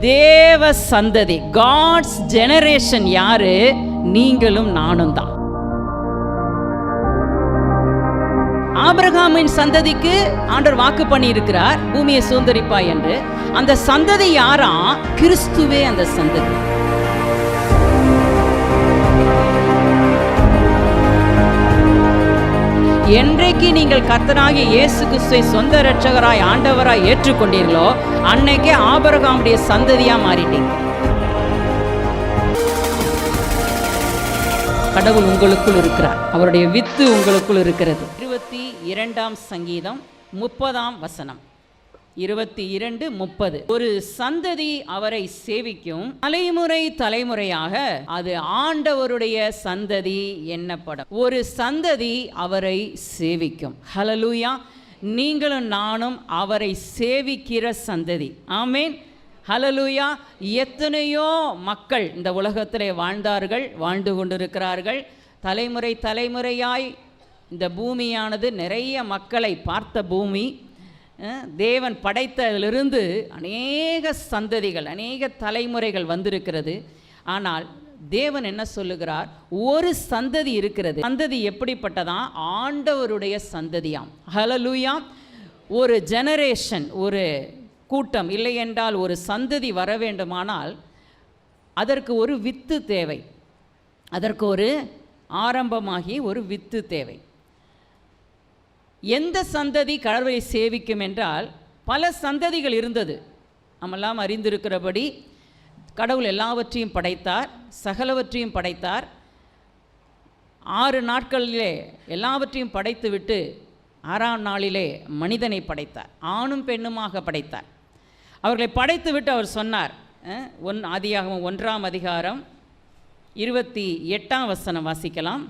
தேவ சந்ததி, God's generation யாரு? நீங்களும் நானும் தான். ஆபிரகாமின் சந்ததிக்கு ஆண்டவர் வாக்கு பண்ணி இருக்கிறார், பூமியை சுதந்தரிப்பா என்று. அந்த சந்ததி யாரா? கிறிஸ்துவே அந்த சந்ததி. என்றைக்கு நீங்கள் கர்த்தராகிய இயேசு கிறிஸ்துவை சொந்த இரட்சகராய் ஆண்டவராய் ஏற்றுக்கொண்டீர்களோ அன்னைக்கே ஆபிரகாமுடைய சந்ததியா மாறிட்டீங்க. கடவுள் உங்களுக்குள் இருக்கிறார், அவருடைய வித்து உங்களுக்குள் இருக்கிறது. 22 சங்கீதம் 30 22:30. ஒரு சந்ததி அவரை சேவிக்கும், தலைமுறை தலைமுறையாக அது ஆண்டவருடைய சந்ததி என்னப்படும். ஒரு சந்ததி அவரை சேவிக்கும். ஹல்லேலூயா. நீங்களும் நானும் அவரை சேவிக்கிற சந்ததி. ஆமேன். ஹல்லேலூயா. எத்தனையோ மக்கள் இந்த உலகத்திலே வாழ்ந்தார்கள், வாழ்ந்து கொண்டிருக்கிறார்கள். தலைமுறை தலைமுறையாய் இந்த பூமியானது நிறைய மக்களை பார்த்த பூமி. தேவன் படைத்ததிலிருந்து அநேக சந்ததிகள், அநேக தலைமுறைகள் வந்திருக்கிறது. ஆனால் தேவன் என்ன சொல்லுகிறார்? ஒரு சந்ததி இருக்கிறது. சந்ததி எப்படிப்பட்டதா? ஆண்டவருடைய சந்ததியாம். ஹல்லேலூயா. ஒரு ஜெனரேஷன், ஒரு கூட்டம், இல்லை என்றால் ஒரு சந்ததி வர வேண்டுமானால் அதற்கு ஒரு வித்து தேவை, அதற்கு ஒரு ஆரம்பமாகி ஒரு வித்து தேவை. எந்த சந்ததி கடவுளை சேவிக்கும் என்றால், பல சந்ததிகள் இருந்தது. நம்மெல்லாம் அறிந்திருக்கிறபடி கடவுள் எல்லாவற்றையும் படைத்தார், சகலவற்றையும் படைத்தார். 6 நாட்களிலே எல்லாவற்றையும் படைத்துவிட்டு 6ஆம் நாளிலே மனிதனை படைத்தார், ஆணும் பெண்ணுமாக படைத்தார். அவர்களை படைத்துவிட்டு அவர் சொன்னார், ஆதியாகமம் 1ஆம் அதிகாரம் 28ஆம் வசனம் வாசிக்கலாம்.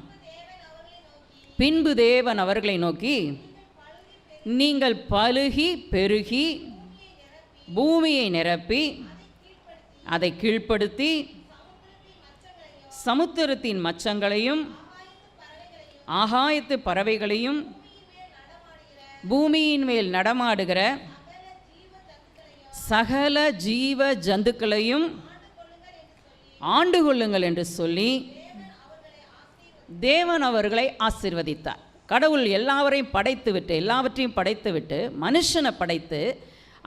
பின்பு தேவன் அவர்களை நோக்கி, நீங்கள் பலுகி பெருகி பூமியை நிரப்பி அதை கீழ்ப்படுத்தி சமுத்திரத்தின் மச்சங்களையும் ஆகாயத்து பறவைகளையும் பூமியின் மேல் நடமாடுகிற சகல ஜீவ ஜந்துக்களையும் ஆண்டு கொள்ளுங்கள் என்று சொல்லி தேவன் அவர்களை ஆசீர்வதித்தார். கடவுள் எல்லாவற்றையும் படைத்துவிட்டு மனுஷனை படைத்து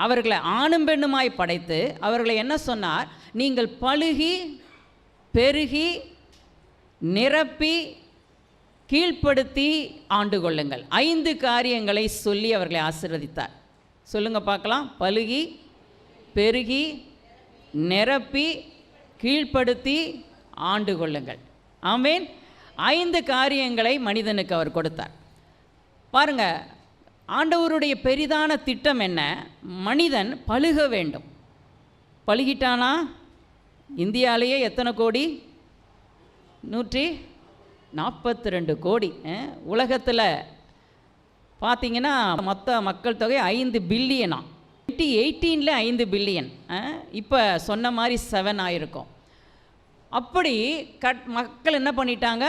அவர்களை ஆணும் பெண்ணுமாய் படைத்து அவர்களை என்ன சொன்னார்? நீங்கள் பலுகி பெருகி நிரப்பி கீழ்ப்படுத்தி ஆண்டு கொள்ளுங்கள். 5 காரியங்களை சொல்லி அவர்களை ஆசீர்வதித்தார். சொல்லுங்க பார்க்கலாம். பலுகி பெருகி நிரப்பி கீழ்ப்படுத்தி ஆண்டு கொள்ளுங்கள். ஆமேன். 5 காரியங்களை மனிதனுக்கு அவர் கொடுத்தார். பாருங்க, ஆண்டவருடைய பெரிதான திட்டம் என்ன? மனிதன் பலுக வேண்டும். பலுகிட்டானா? இந்தியாவிலேயே எத்தனை கோடி? 142 கோடி. உலகத்தில் பார்த்தீங்கன்னா மொத்த மக்கள் தொகை 5 பில்லியனா. 2018 5 பில்லியன். இப்போ சொன்ன மாதிரி 7 ஆயிருக்கும். அப்படி மக்கள் என்ன பண்ணிட்டாங்க?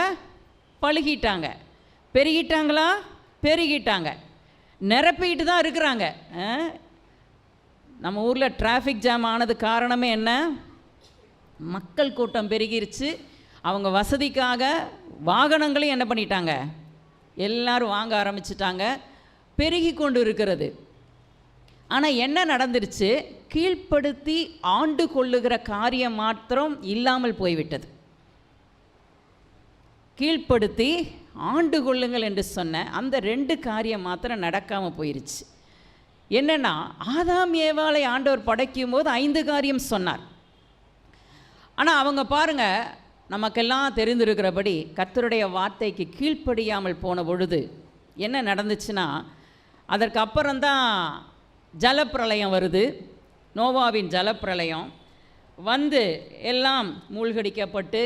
பழுகிட்டாங்க. பெருகிட்டாங்களா? பெருகிட்டாங்க. நிரப்பிட்டு தான் இருக்கிறாங்க. நம்ம ஊரில் டிராஃபிக் ஜாம் ஆனது காரணமே என்ன? மக்கள் கூட்டம் பெருகிருச்சு. அவங்க வசதிக்காக வாகனங்களையும் என்ன பண்ணிட்டாங்க? எல்லாரும் வாங்க ஆரம்பிச்சிட்டாங்க. பெருகி கொண்டு இருக்கிறது. ஆனால் என்ன நடந்துருச்சு? கீழ்ப்படுத்தி ஆண்டு கொள்ளுகிற காரியம் மாத்திரம் இல்லாமல் போய்விட்டது. கீழ்ப்படுத்தி ஆண்டு கொள்ளுங்கள் என்று சொன்ன அந்த 2 காரியம் மாத்திரம் நடக்காமல் போயிருச்சு. என்னென்னா, ஆதாம் ஏவாளை ஆண்டவர் படைக்கும் போது 5 காரியம் சொன்னார். ஆனால் அவங்க பாருங்க, நமக்கெல்லாம் தெரிந்திருக்கிறபடி கர்த்தருடைய வார்த்தைக்கு கீழ்ப்படியாமல் போன பொழுது என்ன நடந்துச்சுன்னா, அதற்கு அப்புறம்தான் ஜலப்பிரளயம் வருது. நோவாவின் ஜலப்பிரளயம் வந்து எல்லாம் மூழ்கடிக்கப்பட்டு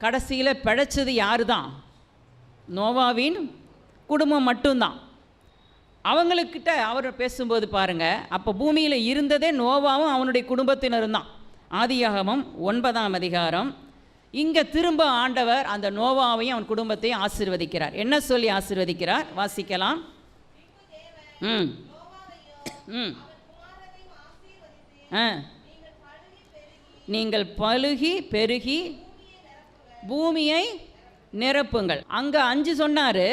கடைசியில் பிழைச்சது யாரு தான்? நோவாவின் குடும்பம் மட்டும்தான். அவங்களுக்கிட்ட அவர் பேசும்போது பாருங்கள், அப்போ பூமியில் இருந்ததே நோவாவும் அவனுடைய குடும்பத்தினரும் தான். ஆதியாகமம் 9ஆம் அதிகாரம். இங்கே திரும்ப ஆண்டவர் அந்த நோவாவையும் அவன் குடும்பத்தையும் ஆசீர்வதிக்கிறார். என்ன சொல்லி ஆசீர்வதிக்கிறார்? வாசிக்கலாம். நீங்கள் பலுகி பெருகி பூமியை நிரப்புங்கள். அங்கே 5 சொன்னார்,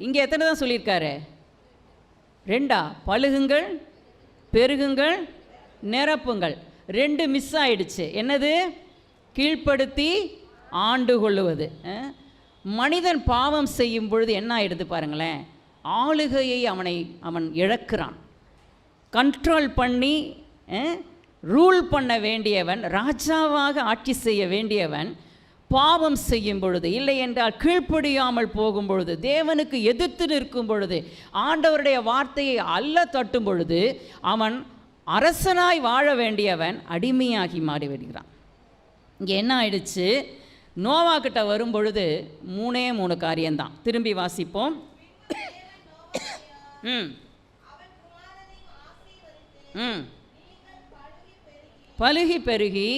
இங்கே எத்தனை தான் சொல்லியிருக்காரு? 2. பலுகுங்கள், பெருகுங்கள், நிரப்புங்கள். 2 மிஸ் ஆயிடுச்சு. என்னது? கீழ்ப்படுத்தி ஆண்டு கொள்ளுவது. மனிதன் பாவம் செய்யும் பொழுது என்ன ஆயிடுது பாருங்களேன், ஆளுகையை அவன் இழக்கிறான். கண்ட்ரோல் பண்ணி ரூல் பண்ண வேண்டியவன், ராஜாவாக ஆட்சி செய்ய வேண்டியவன் பாவம் செய்யும் பொழுது, இல்லை என்றால் கீழ்ப்படியாமல் போகும் பொழுது, தேவனுக்கு எதிர்த்து நிற்கும் பொழுது, ஆண்டவருடைய வார்த்தையை அல்ல தட்டும் பொழுது, அவன் அரசனாய் வாழ வேண்டியவன் அடிமையாகி மாறிவிடுகிறான். இங்கே என்ன ஆயிடுச்சு? நோவா கிட்ட வரும் பொழுது 3 காரியம்தான். திரும்பி வாசிப்போம். பலுகி பெருகி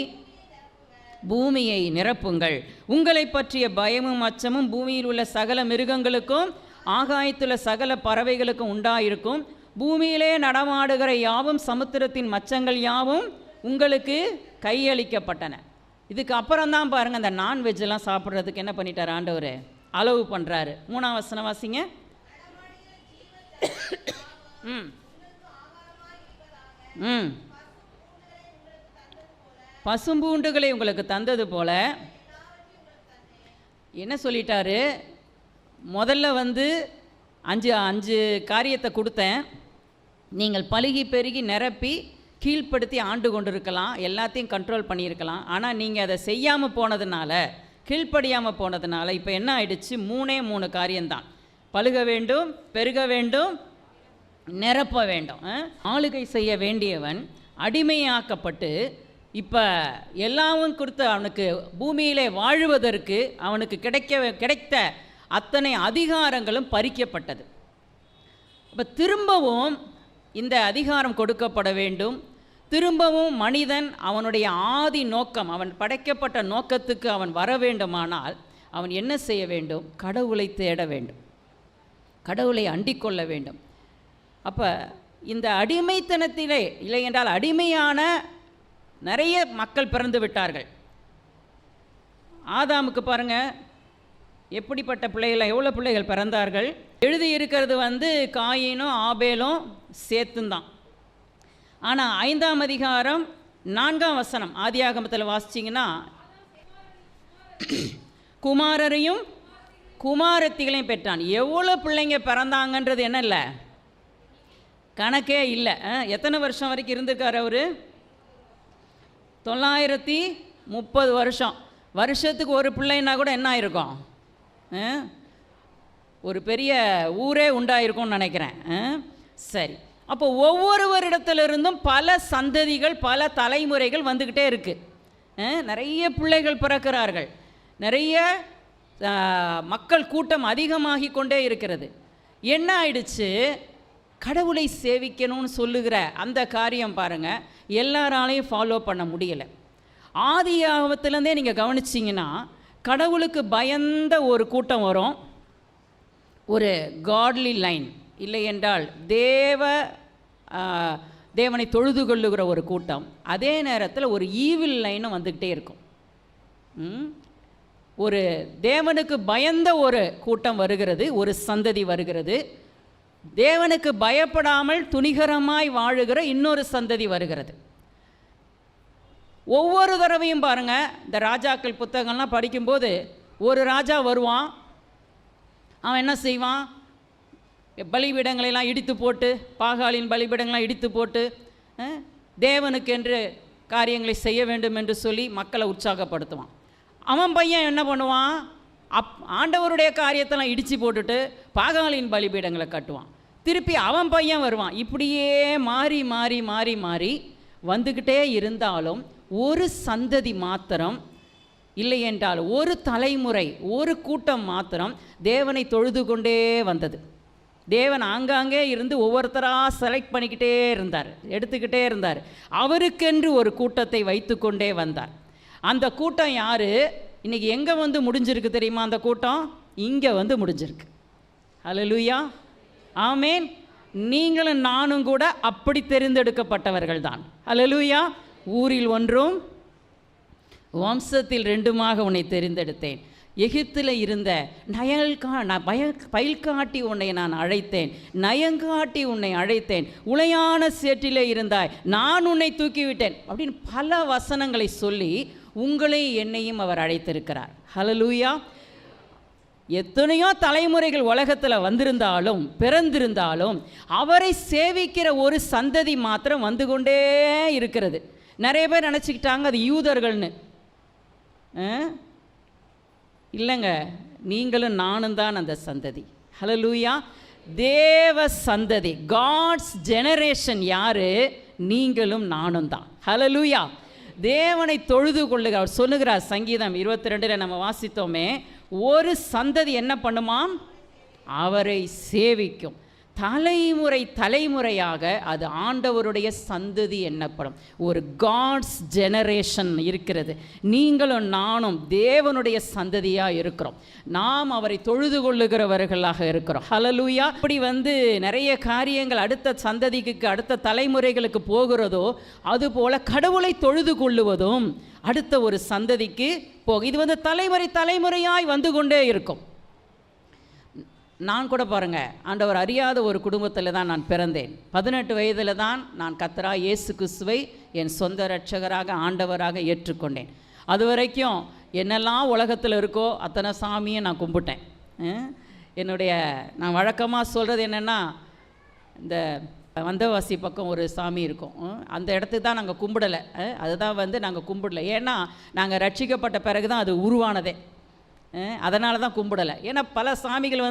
பூமியை நிரப்புங்கள். உங்களை பற்றிய பயமும் அச்சமும் பூமியில் உள்ள சகல மிருகங்களுக்கும் ஆகாயத்துள்ள சகல பறவைகளுக்கும் உண்டாயிருக்கும். பூமியிலே நடமாடுகிற யாவும் சமுத்திரத்தின் மச்சங்கள் யாவும் உங்களுக்கு கையளிக்கப்பட்டன. இதுக்கு அப்புறம்தான் பாருங்கள், அந்த நான்வெஜ்ஜெல்லாம் சாப்பிட்றதுக்கு என்ன பண்ணிட்டார் ஆண்டவர்? அளவு பண்ணுறாரு. 3ஆம் வசனம் வாசிங்க. பசும்பூண்டுகளை உங்களுக்கு தந்தது போல என்ன சொல்லிட்டாரு? முதல்ல 5 காரியத்தை கொடுத்தேன். நீங்கள் பலுகி பெருகி நிரப்பி கீழ்ப்படுத்தி ஆண்டு கொண்டு இருக்கலாம், எல்லாத்தையும் கண்ட்ரோல் பண்ணியிருக்கலாம். ஆனால் நீங்கள் அதை செய்யாமல் போனதுனால, கீழ்ப்படியாமல் போனதுனால இப்போ என்ன ஆயிடுச்சு? 3 காரியம்தான். பலுக வேண்டும், பெருக வேண்டும், நிரப்ப வேண்டும். ஆளுகை செய்ய வேண்டியவன் அடிமையாக்கப்பட்டு இப்போ எல்லாவும் கொடுத்து அவனுக்கு பூமியிலே வாழ்வதற்கு அவனுக்கு கிடைத்த அத்தனை அதிகாரங்களும் பறிக்கப்பட்டது. இப்போ திரும்பவும் இந்த அதிகாரம் கொடுக்கப்பட வேண்டும். திரும்பவும் மனிதன் அவனுடைய ஆதி நோக்கம், அவன் படைக்கப்பட்ட நோக்கத்துக்கு அவன் வர வேண்டுமானால் அவன் என்ன செய்ய வேண்டும்? கடவுளை தேட வேண்டும், கடவுளை அண்டிக் கொள்ள வேண்டும். அப்போ இந்த அடிமைத்தனத்திலே, இல்லை என்றால் அடிமையான நிறைய மக்கள் பிறந்து விட்டார்கள். ஆதாமுக்கு பாருங்கள் எப்படிப்பட்ட பிள்ளைகள், எவ்வளோ பிள்ளைகள் பிறந்தார்கள். எழுதியிருக்கிறது காயினும் ஆபேலும் சேர்த்துந்தான். ஆனால் 5ஆம் அதிகாரம் 4ஆம் வசனம் ஆதியாகமத்தில் வாசிச்சிங்கன்னா, குமாரரையும் குமாரத்திகளையும் பெற்றான். எவ்வளோ பிள்ளைங்க பிறந்தாங்கன்றது என்ன இல்லை, கணக்கே இல்லை. எத்தனை வருஷம் வரைக்கும் இருந்திருக்கார் அவர்? 930 வருஷம். வருஷத்துக்கு ஒரு பிள்ளைன்னா கூட என்ன ஆயிருக்கும்? ஒரு பெரிய ஊரே உண்டாயிருக்கும்னு நினைக்கிறேன். சரி, அப்போ ஒவ்வொருவரிடத்திலிருந்தும் பல சந்ததிகள், பல தலைமுறைகள் வந்துக்கிட்டே இருக்குது. நிறைய பிள்ளைகள் பிறக்கிறார்கள், நிறைய மக்கள் கூட்டம் அதிகமாகி கொண்டே இருக்கிறது. என்ன ஆயிடுச்சு? கடவுளை சேவிக்கணும்னு சொல்லுகிற அந்த காரியம் பாருங்கள், எல்லாராலையும் ஃபாலோ பண்ண முடியலை. ஆதி ஆகமத்திலேருந்தே நீங்கள் கவனிச்சிங்கன்னா கடவுளுக்கு பயந்த ஒரு கூட்டம் வரும், ஒரு காட்லி லைன், இல்லை என்றால் தேவனை தொழுது கொள்ளுகிற ஒரு கூட்டம். அதே நேரத்தில் ஒரு ஈவில் லைனும் வந்துக்கிட்டே இருக்கும். ஒரு தேவனுக்கு பயந்த ஒரு கூட்டம் வருகிறது, ஒரு சந்ததி வருகிறது. தேவனுக்கு பயப்படாமல் துணிகரமாய் வாழுகிற இன்னொரு சந்ததி வருகிறது. ஒவ்வொரு தடவையும் பாருங்கள், இந்த ராஜாக்கள் புத்தகம்லாம் படிக்கும்போது ஒரு ராஜா வருவான், அவன் என்ன செய்வான்? பலிபீடங்களெல்லாம் இடித்து போட்டு, பாகாலின் பலிபீடங்கள்லாம் இடித்து போட்டு தேவனுக்கு என்று காரியங்களை செய்ய வேண்டும் என்று சொல்லி மக்களை உற்சாகப்படுத்துவான். அவன் பையன் என்ன பண்ணுவான்? ஆண்டவருடைய காரியத்தெல்லாம் இடித்து போட்டுட்டு பாகாலின் பலிபீடங்களை கட்டுவான். திருப்பி அவன் பையன் வருவான். இப்படியே மாறி மாறி மாறி மாறி வந்துக்கிட்டே இருந்தாலும் ஒரு சந்ததி மாத்திரம், இல்லை என்றால் ஒரு தலைமுறை, ஒரு கூட்டம் மாத்திரம் தேவனை தொழுது கொண்டே வந்தது. தேவன் ஆங்காங்கே இருந்து ஒவ்வொருத்தராக செலக்ட் பண்ணிக்கிட்டே இருந்தார், எடுத்துக்கிட்டே இருந்தார். அவருக்கென்று ஒரு கூட்டத்தை வைத்து கொண்டே வந்தார். அந்த கூட்டம் யார்? இன்றைக்கி எங்கே முடிஞ்சிருக்கு தெரியுமா? அந்த கூட்டம் இங்கே முடிஞ்சிருக்கு. ஹல்லேலூயா, ஆமேன். நீங்களும் நானும் கூட அப்படி தெரிந்தெடுக்கப்பட்டவர்கள் தான். ஹல்லேலூயா. ஊரில் ஒன்றும் வம்சத்தில் 2மாக உன்னை தெரிந்தெடுத்தேன். எகிப்தில் இருந்த பயில்காட்டி உன்னை நான் அழைத்தேன், நயங்காட்டி உன்னை அழைத்தேன், உளையான சேற்றிலே இருந்தாய், நான் உன்னை தூக்கிவிட்டேன் அப்படின்னு பல வசனங்களை சொல்லி உங்களை என்னையும் அவர் அழைத்திருக்கிறார். ஹல்லேலூயா. எத்தனையோ தலைமுறைகள் உலகத்தில் வந்திருந்தாலும் பிறந்திருந்தாலும் அவரை சேவிக்கிற ஒரு சந்ததி மாத்திரம் வந்து கொண்டே இருக்கிறது. நிறைய பேர் நினச்சிக்கிட்டாங்க அது யூதர்கள்னு. இல்லைங்க, நீங்களும் நானும் தான் அந்த சந்ததி. ஹல்லேலூயா. தேவ சந்ததி, காட்ஸ் ஜெனரேஷன் யாரு? நீங்களும் நானும் தான். ஹல்லேலூயா. தேவனை தொழுது கொள்ளுக அவர் சொல்லுகிறார். சங்கீதம் 22 நம்ம வாசித்தோமே, ஒரு சந்ததி என்ன பண்ணுமாம்? அவரை சேவிக்கும். தலைமுறை தலைமுறையாக அது ஆண்டவருடைய சந்ததி என்னப்படும். ஒரு காட்ஸ் ஜெனரேஷன் இருக்கிறது. நீங்களும் நானும் தேவனுடைய சந்ததியாக இருக்கிறோம். நாம் அவரை தொழுது கொள்ளுகிறவர்களாக இருக்கிறோம். ஹல்லேலூயா. இப்படி நிறைய காரியங்கள் அடுத்த சந்ததிக்கு அடுத்த தலைமுறைகளுக்கு போகிறதோ அதுபோல் கடவுளை தொழுது கொள்ளுவதும் அடுத்த ஒரு சந்ததிக்கு இது தலைமுறை தலைமுறையாய் வந்து கொண்டே இருக்கும். நான் கூட பாருங்கள், ஆண்டவர் அறியாத ஒரு குடும்பத்தில் தான் நான் பிறந்தேன். 18 வயதில் தான் நான் கர்த்தராகிய இயேசு கிறிஸ்துவை என் சொந்த இரட்சகராக ஆண்டவராக ஏற்றுக்கொண்டேன். அது வரைக்கும் என்னெல்லாம் உலகத்தில் இருக்கோ அத்தனை சாமியை நான் கும்பிட்டேன். நான் வழக்கமாக சொல்கிறது என்னென்னா, இந்த வந்தவாசி பக்கம் ஒரு சாமி இருக்கும், அந்த இடத்துக்கு தான் நாங்கள் கும்பிடலை. அதுதான் நாங்கள் கும்பிடலை. ஏன்னா நாங்கள் ரட்சிக்கப்பட்ட பிறகு தான் அது உருவானதே. அதனால தான் கும்பிடலை. ஏன்னா பல சாமிகள்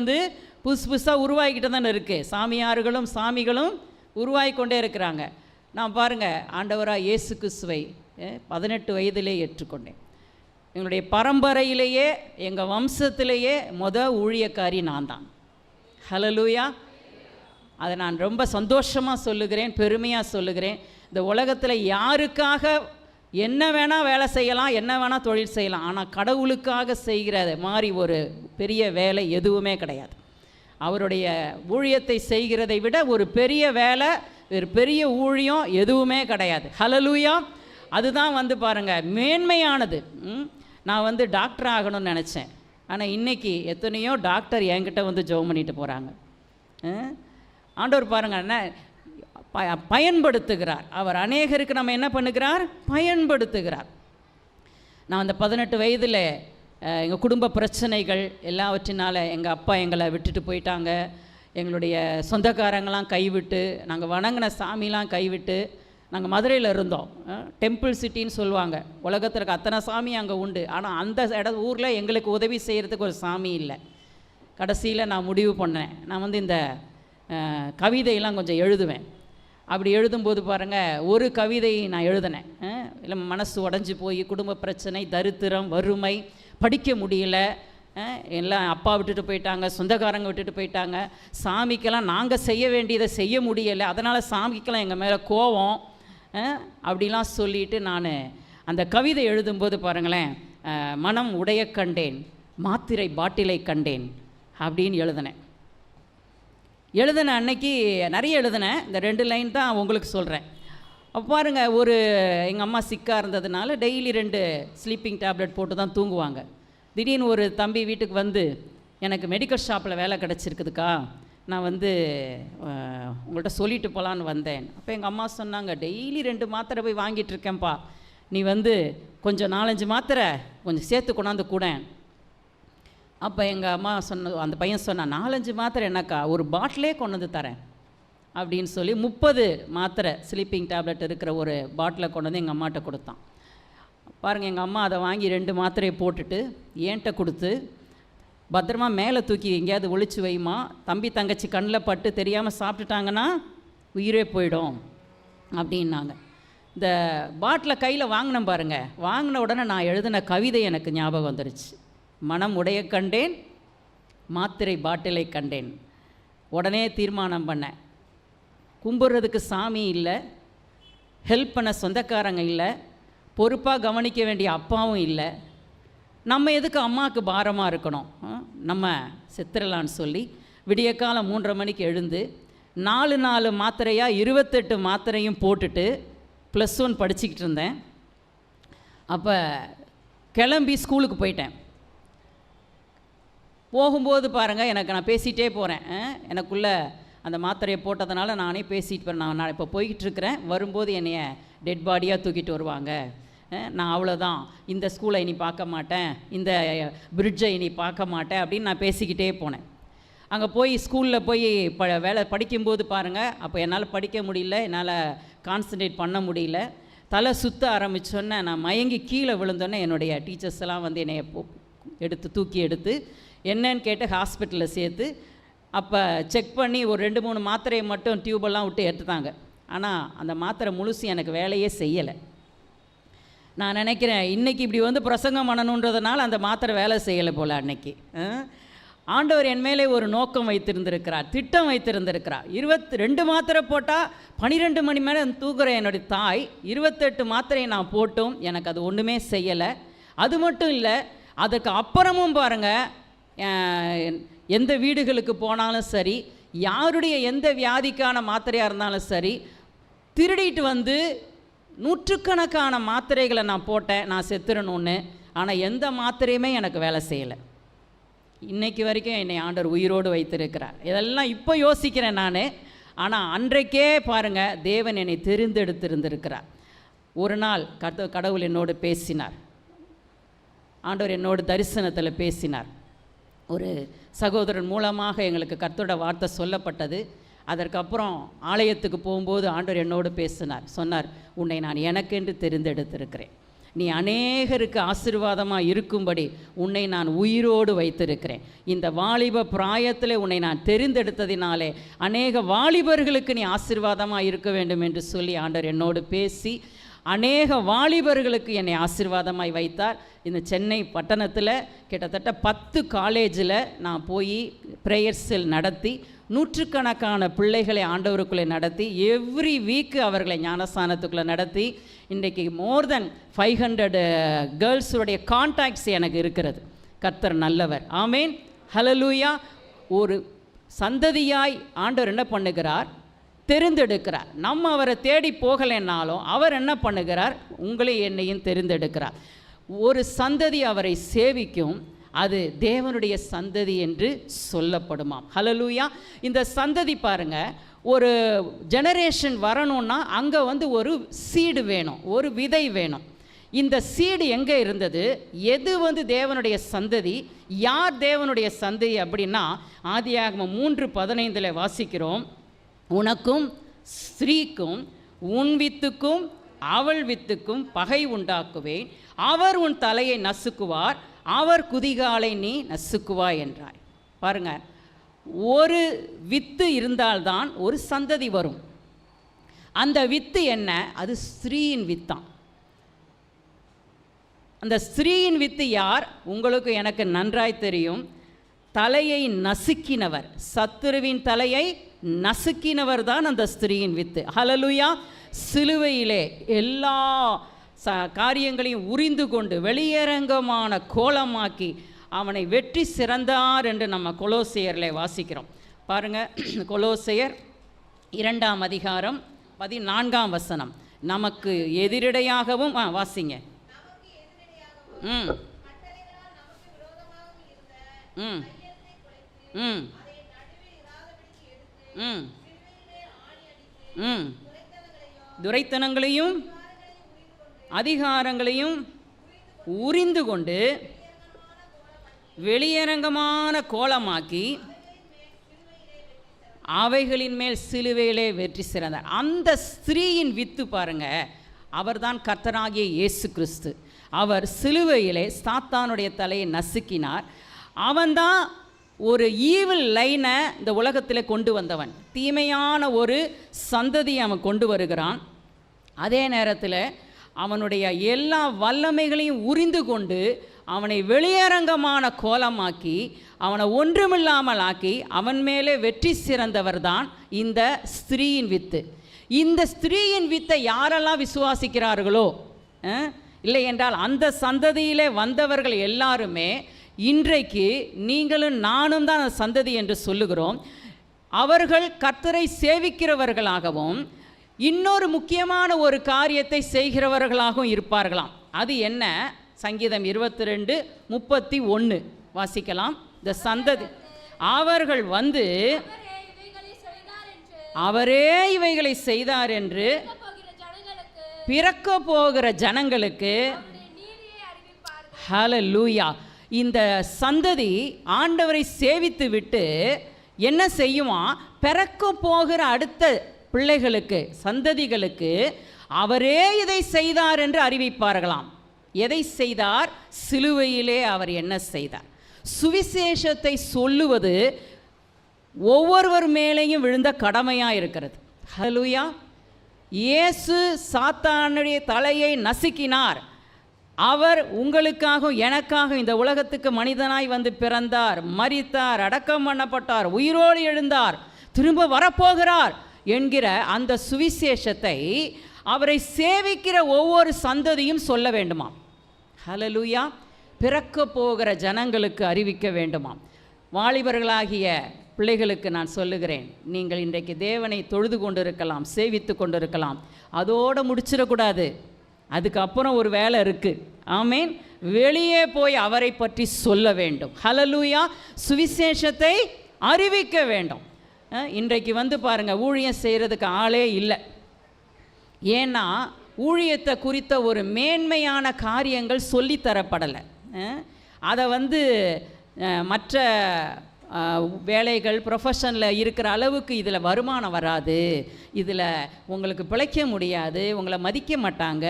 புதுசு புதுசாக உருவாகிக்கிட்டு தானே இருக்குது. சாமிகளும் உருவாகி கொண்டே இருக்கிறாங்க. நான் பாருங்கள், ஆண்டவராக இயேசு கிறிஸ்துவை 18 வயதிலே ஏற்றுக்கொண்டேன். எங்களுடைய பரம்பரையிலேயே எங்கள் வம்சத்திலேயே ஊழியக்காரி நான் தான். ஹல்லேலூயா. அதை நான் ரொம்ப சந்தோஷமாக சொல்லுகிறேன், பெருமையாக சொல்லுகிறேன். இந்த உலகத்தில் யாருக்காக என்ன வேணால் வேலை செய்யலாம், என்ன வேணால் தொழில் செய்யலாம், ஆனால் கடவுளுக்காக செய்கிற மாதிரி ஒரு பெரிய வேலை எதுவுமே கிடையாது. அவருடைய ஊழியத்தை செய்கிறதை விட ஒரு பெரிய வேலை, ஒரு பெரிய ஊழியம் எதுவுமே கிடையாது. ஹல்லேலூயா. அதுதான் பாருங்கள் மேன்மையானது. நான் டாக்டர் ஆகணும்னு நினச்சேன். ஆனால் இன்றைக்கி எத்தனையோ டாக்டர் என்கிட்ட ஜெபம் பண்ணிட்டு போகிறாங்க. ஆண்டவர் பாருங்கள் என்ன பயன்படுத்துகிறார். அவர் அநேகருக்கு நம்ம என்ன பண்ணுகிறார்? பயன்படுத்துகிறார். நான் அந்த 18 வயதில் எங்கள் குடும்ப பிரச்சனைகள் எல்லாவற்றினால எங்கள் அப்பா எங்களை விட்டுட்டு போயிட்டாங்க. எங்களுடைய சொந்தக்காரங்களாம் கைவிட்டு, நாங்கள் வணங்கின சாமிலாம் கைவிட்டு, நாங்கள் மதுரையில் இருந்தோம். டெம்பிள் சிட்டின்னு சொல்லுவாங்க. உலகத்தில் இருக்க அத்தனை சாமி அங்கே உண்டு. ஆனால் அந்த ஊரில் எங்களுக்கு உதவி செய்கிறதுக்கு ஒரு சாமி இல்லை. கடைசியில் நான் முடிவு பண்ணேன், நான் இந்த கவிதையெல்லாம் கொஞ்சம் எழுதுவேன். அப்படி எழுதும்போது பாருங்கள், ஒரு கவிதை நான் எழுதினேன். இல்லை மனசு உடஞ்சி போய் குடும்ப பிரச்சனை, தரித்திரம், வறுமை, படிக்க முடியல, எல்லாம் அப்பா விட்டுட்டு போயிட்டாங்க, சொந்தக்காரங்க விட்டுட்டு போயிட்டாங்க, சாமிக்கெல்லாம் நாங்கள் செய்ய வேண்டியதை செய்ய முடியலை, அதனால் சாமிக்கெல்லாம் எங்கள் மேலே கோபம் அப்படிலாம் சொல்லிவிட்டு நான் அந்த கவிதை எழுதும்போது பாருங்களேன், மனம் உடைய கண்டேன், மாத்திரை பாட்டிலை கண்டேன் அப்படின்னு எழுதினேன். அன்னைக்கு நிறைய எழுதினேன். இந்த 2 லைன் தான் உங்களுக்கு சொல்கிறேன். அப்போ பாருங்கள், எங்கள் அம்மா சிக்காக இருந்ததுனால டெய்லி 2 ஸ்லீப்பிங் டேப்லெட் போட்டு தான் தூங்குவாங்க. திடீர்னு ஒரு தம்பி வீட்டுக்கு எனக்கு மெடிக்கல் ஷாப்பில் வேலை கிடச்சிருக்குதுக்கா, நான் உங்கள்கிட்ட சொல்லிட்டு போகலான்னு வந்தேன். அப்போ எங்கள் அம்மா சொன்னாங்க, டெய்லி 2 மாத்திரை போய் வாங்கிட்டு இருக்கேன்ப்பா, நீ கொஞ்சம் 4-5 மாத்திரை கொஞ்சம் சேர்த்து கொண்டாந்து கூட. அப்போ எங்கள் அம்மா அந்த பையன் சொன்னான், 4-5 மாத்திரை என்னக்கா, ஒரு பாட்டிலே கொண்டு வந்து தரேன் அப்படின்னு சொல்லி 30 மாத்திரை ஸ்லீப்பிங் டேப்லெட் இருக்கிற ஒரு பாட்டிலை கொண்டு வந்து எங்கள் அம்மாட்ட கொடுத்தான். பாருங்கள், எங்கள் அம்மா அதை வாங்கி 2 மாத்திரையை போட்டுட்டு என்கிட்ட கொடுத்து, பத்திரமா மேலே தூக்கி எங்கேயாவது ஒழிச்சு வைமா, தம்பி தங்கச்சி கண்ணில் பட்டு தெரியாமல் சாப்பிட்டுட்டாங்கன்னா உயிரே போயிடும் அப்படின்னாங்க. இந்த பாட்டிலை கையில் வாங்கினேன் பாருங்கள், வாங்கின உடனே நான் எழுதின கவிதை எனக்கு ஞாபகம் வந்துருச்சு. மனம் உடைய கண்டேன், மாத்திரை பாட்டிலை கண்டேன். உடனே தீர்மானம் பண்ணேன், கும்பிட்றதுக்கு சாமி இல்லை, ஹெல்ப் பண்ண சொந்தக்காரங்க இல்லை, பொறுப்பாக கவனிக்க வேண்டிய அப்பாவும் இல்லை, நம்ம எதுக்கு அம்மாவுக்கு பாரமாக இருக்கணும், நம்ம செத்துடலான்னு சொல்லி விடிய காலம் 3:30 மணிக்கு எழுந்து 4 மாத்திரையாக 28 மாத்திரையும் போட்டுட்டு +1 படிச்சுக்கிட்டு இருந்தேன். அப்போ கிளம்பி ஸ்கூலுக்கு போயிட்டேன். போகும்போது பாருங்கள், நான் பேசிகிட்டே போகிறேன். எனக்குள்ளே அந்த மாத்திரையை போட்டதுனால நானே பேசிட்டு போகிறேன். நான் இப்போ போய்கிட்டுருக்கிறேன், வரும்போது என்னைய டெட் பாடியாக தூக்கிட்டு வருவாங்க, நான் அவ்வளோதான், இந்த ஸ்கூலை இனி பார்க்க மாட்டேன், இந்த பிரிட்ஜை இனி பார்க்க மாட்டேன் அப்படின்னு நான் பேசிக்கிட்டே போனேன். அங்கே போய் ஸ்கூலில் போய் வேலை படிக்கும்போது பாருங்கள், அப்போ என்னால் படிக்க முடியல, என்னால் கான்சன்ட்ரேட் பண்ண முடியல, தலை சுற்ற ஆரம்பித்தோன்னே நான் மயங்கி கீழே விழுந்தோன்னே என்னுடைய டீச்சர்ஸ் எல்லாம் வந்து என்னை தூக்கி எடுத்து என்னன்னு கேட்டு ஹாஸ்பிட்டலில் சேர்த்து அப்போ செக் பண்ணி ஒரு 2-3 மாத்திரையை மட்டும் டியூபெல்லாம் விட்டு எடுத்துட்டாங்க. ஆனால் அந்த மாத்திரை முழுசு எனக்கு வேலையே செய்யலை. நான் நினைக்கிறேன், இன்றைக்கி இப்படி வந்து பிரசங்கம் பண்ணணுன்றதுனால அந்த மாத்திரை வேலை செய்யலை போல். அன்னைக்கு ஆண்டவர் என் மேலே ஒரு நோக்கம் வைத்திருந்திருக்கிறார், திட்டம் வைத்திருந்திருக்கிறார். 22 மாத்திரை போட்டால் 12 மணி நேரம் தூங்குற என்னுடைய தாய் 28 மாத்திரையை நான் போட்டும் எனக்கு அது ஒன்றுமே செய்யலை. அது மட்டும் இல்லை, அதுக்கு அப்புறமும் பாருங்கள், எந்த வீடுகளுக்கு போனாலும் சரி, யாருடைய எந்த வியாதிக்கான மாத்திரையாக இருந்தாலும் சரி, திருடிட்டு வந்து நூற்றுக்கணக்கான மாத்திரைகளை நான் போட்டேன், நான் செத்துறணுன்னு. ஆனால் எந்த மாத்திரையுமே எனக்கு வேலை செய்யலை. இன்றைக்கு வரைக்கும் என்னை ஆண்டவர் உயிரோடு வைத்திருக்கிறார். இதெல்லாம் இப்போ யோசிக்கிறேன் நான். ஆனால் அன்றைக்கே பாருங்கள், தேவன் என்னை தெரிந்தெடுத்திருந்திருக்கிறார். ஒரு நாள் கடவுள் என்னோடு பேசினார். ஆண்டவர் என்னோடு தரிசனத்தில் பேசினார். ஒரு சகோதரன் மூலமாக எங்களுக்கு கர்த்தரோட வார்த்தை சொல்லப்பட்டது. அதற்கப்புறம் ஆலயத்துக்கு போகும்போது ஆண்டவர் என்னோடு பேசினார். சொன்னார், உன்னை நான் எனக்கென்று தெரிந்தெடுத்திருக்கிறேன், நீ அநேகருக்கு ஆசீர்வாதமாக இருக்கும்படி உன்னை நான் உயிரோடு வைத்திருக்கிறேன். இந்த வாலிப பிராயத்தில் உன்னை நான் தெரிந்தெடுத்ததினாலே அநேக வாலிபர்களுக்கு நீ ஆசீர்வாதமாக இருக்க வேண்டும் என்று சொல்லி ஆண்டவர் என்னோடு பேசி அநேக வாலிபர்களுக்கு என்னை ஆசீர்வாதமாய் வைத்தார். இந்த சென்னை பட்டணத்தில் கிட்டத்தட்ட 10 காலேஜில் நான் போய் ப்ரேயர் செல் நடத்தி நூற்றுக்கணக்கான பிள்ளைகளை ஆண்டவருக்குள்ளே நடத்தி எவ்ரி வீக்கு அவர்களை ஞானஸ்தானத்துக்குள்ளே நடத்தி இன்றைக்கு மோர் தென் 500 கேர்ள்ஸுடைய கான்டாக்ட்ஸ் எனக்கு இருக்கிறது. கர்த்தர் நல்லவர். ஆமேன், ஹல்லேலூயா. ஒரு சந்ததியாய் ஆண்டவர் என்ன பண்ணுகிறார், தெரிந்தெடுக்கிறார். நம்ம அவரை தேடி போகலைன்னாலும் அவர் என்ன பண்ணுகிறார், உங்களை என்னையும் தெரிந்தெடுக்கிறார். ஒரு சந்ததி அவரை சேவிக்கும், அது தேவனுடைய சந்ததி என்று சொல்லப்படுமாம். ஹல்லேலூயா. இந்த சந்ததி பாருங்க, ஒரு ஜெனரேஷன் வரணும்னா அங்கே வந்து ஒரு சீடு வேணும், ஒரு விதை வேணும். இந்த சீடு எங்கே இருந்தது, எது வந்து தேவனுடைய சந்ததி, யார் தேவனுடைய சந்ததி அப்படின்னா ஆதியாகமம் 3:15 வாசிக்கிறோம். உனக்கும் ஸ்திரீக்கும் உன் வித்துக்கும் அவள் வித்துக்கும் பகை உண்டாக்குவேன், அவர் உன் தலையை நசுக்குவார், அவர் குதிகாலை நீ நசுக்குவாய் என்றாய். பாருங்க, ஒரு வித்து இருந்தால்தான் ஒரு சந்ததி வரும். அந்த வித்து என்ன, அது ஸ்திரீயின் வித்தான். அந்த ஸ்திரீயின் வித்து யார், உங்களுக்கு எனக்கு நன்றாய் தெரியும். தலையை நசுக்கினவர், சத்துருவின் தலையை நசுக்கினவர் தான் அந்த ஸ்திரீயின் வித்து. ஹல்லேலூயா. சிலுவையிலே எல்லா காரியங்களையும் உரிந்து கொண்டு வெளியரங்கமான கோலமாக்கி அவனை வெற்றி சிறந்தார் என்று நம்ம கொலோசையரில் வாசிக்கிறோம். பாருங்கள், கொலோசையர் 2ஆம் அதிகாரம் 14ஆம் வசனம். நமக்கு எதிரடையாகவும் வாசிங்க. ம் ம் ம் ம் ம் துரைத்தனங்களையும் அதிகாரங்களையும் உரிந்து கொண்டு வெளியரங்கமான கோலமாக்கி அவைகளின் மேல் சிலுவையிலே வெற்றி சிறந்தார். அந்த ஸ்திரீயின் வித்து பாருங்க, அவர்தான் கர்த்தராகிய இயேசு கிறிஸ்து. அவர் சிலுவையிலே சாத்தானுடைய தலையை நசுக்கினார். அவன்தான் ஒரு ஈவில் லைனை இந்த உலகத்தில் கொண்டு வந்தவன். தீமையான ஒரு சந்ததியை அவன் கொண்டு வருகிறான். அதே நேரத்தில் அவனுடைய எல்லா வல்லமைகளையும் உரிந்து கொண்டு அவனை வெளியரங்கமான கோலமாக்கி அவனை ஒன்றுமில்லாமல் ஆக்கி அவன் மேலே வெற்றி சிறந்தவர் தான் இந்த ஸ்திரீயின் வித்து. இந்த ஸ்திரீயின் வித்தை யாரெல்லாம் விசுவாசிக்கிறார்களோ, இல்லை என்றால் அந்த சந்ததியிலே வந்தவர்கள் எல்லாருமே இன்றைக்கு நீங்களும் நானும் தான் அந்த சந்ததி என்று சொல்லுகிறோம். அவர்கள் கர்த்தரை சேவிக்கிறவர்களாகவும் இன்னொரு முக்கியமான ஒரு காரியத்தை செய்கிறவர்களாகவும் இருப்பார்களாம். அது என்ன, சங்கீதம் 22:31 வாசிக்கலாம். இந்த சந்ததி அவர்கள் வந்து அவரே இவைகளை செய்தார் என்று பிறக்க போகிற ஜனங்களுக்கு ஹல்லேலூயா. இந்த சந்ததி ஆண்டவரை சேவித்து விட்டு என்ன செய்யுமா, பிறக்க போகிற அடுத்த பிள்ளைகளுக்கு சந்ததிகளுக்கு அவரே இதை செய்தார் என்று அறிவிப்பார்களாம். எதை செய்தார்? சிலுவையிலே அவர் என்ன செய்தார்? சுவிசேஷத்தை சொல்லுவது ஒவ்வொருவர் மேலேயும் விழுந்த கடமையாக இருக்கிறது. ஹல்லேலூயா. இயேசு சாத்தானுடைய தலையை நசுக்கினார். அவர் உங்களுக்காக எனக்காக இந்த உலகத்துக்கு மனிதனாய் வந்து பிறந்தார், மரித்தார், அடக்கம் பண்ணப்பட்டார், உயிரோடு எழுந்தார், திரும்ப வரப்போகிறார் என்கிற அந்த சுவிசேஷத்தை அவரை சேவிக்கிற ஒவ்வொரு சந்ததியும் சொல்ல வேண்டுமாம். ஹல்லேலூயா. பிறக்க போகிற ஜனங்களுக்கு அறிவிக்க வேண்டுமாம். வாலிபர்களாகிய பிள்ளைகளுக்கு நான் சொல்லுகிறேன், நீங்கள் இன்றைக்கு தேவனை தொழுது கொண்டிருக்கலாம், சேவித்து கொண்டிருக்கலாம், அதோடு முடிச்சிடக்கூடாது. அதுக்கப்புறம் ஒரு வேலை இருக்குது. ஆமேன். வெளியே போய் அவரை பற்றி சொல்ல வேண்டும். ஹல்லேலூயா. சுவிசேஷத்தை அறிவிக்க வேண்டும். இன்றைக்கு வந்து பாருங்கள், ஊழியம் செய்கிறதுக்கு ஆளே இல்லை. ஏன்னா ஊழியத்தை குறித்த ஒரு மேன்மையான காரியங்கள் சொல்லித்தரப்படலை. அதை வந்து மற்ற வேலைகள் ப்ரொஃபஷனில் இருக்கிற அளவுக்கு இதில் வருமானம் வராது, இதில் உங்களுக்கு பிழைக்க முடியாது, உங்களை மதிக்க மாட்டாங்க,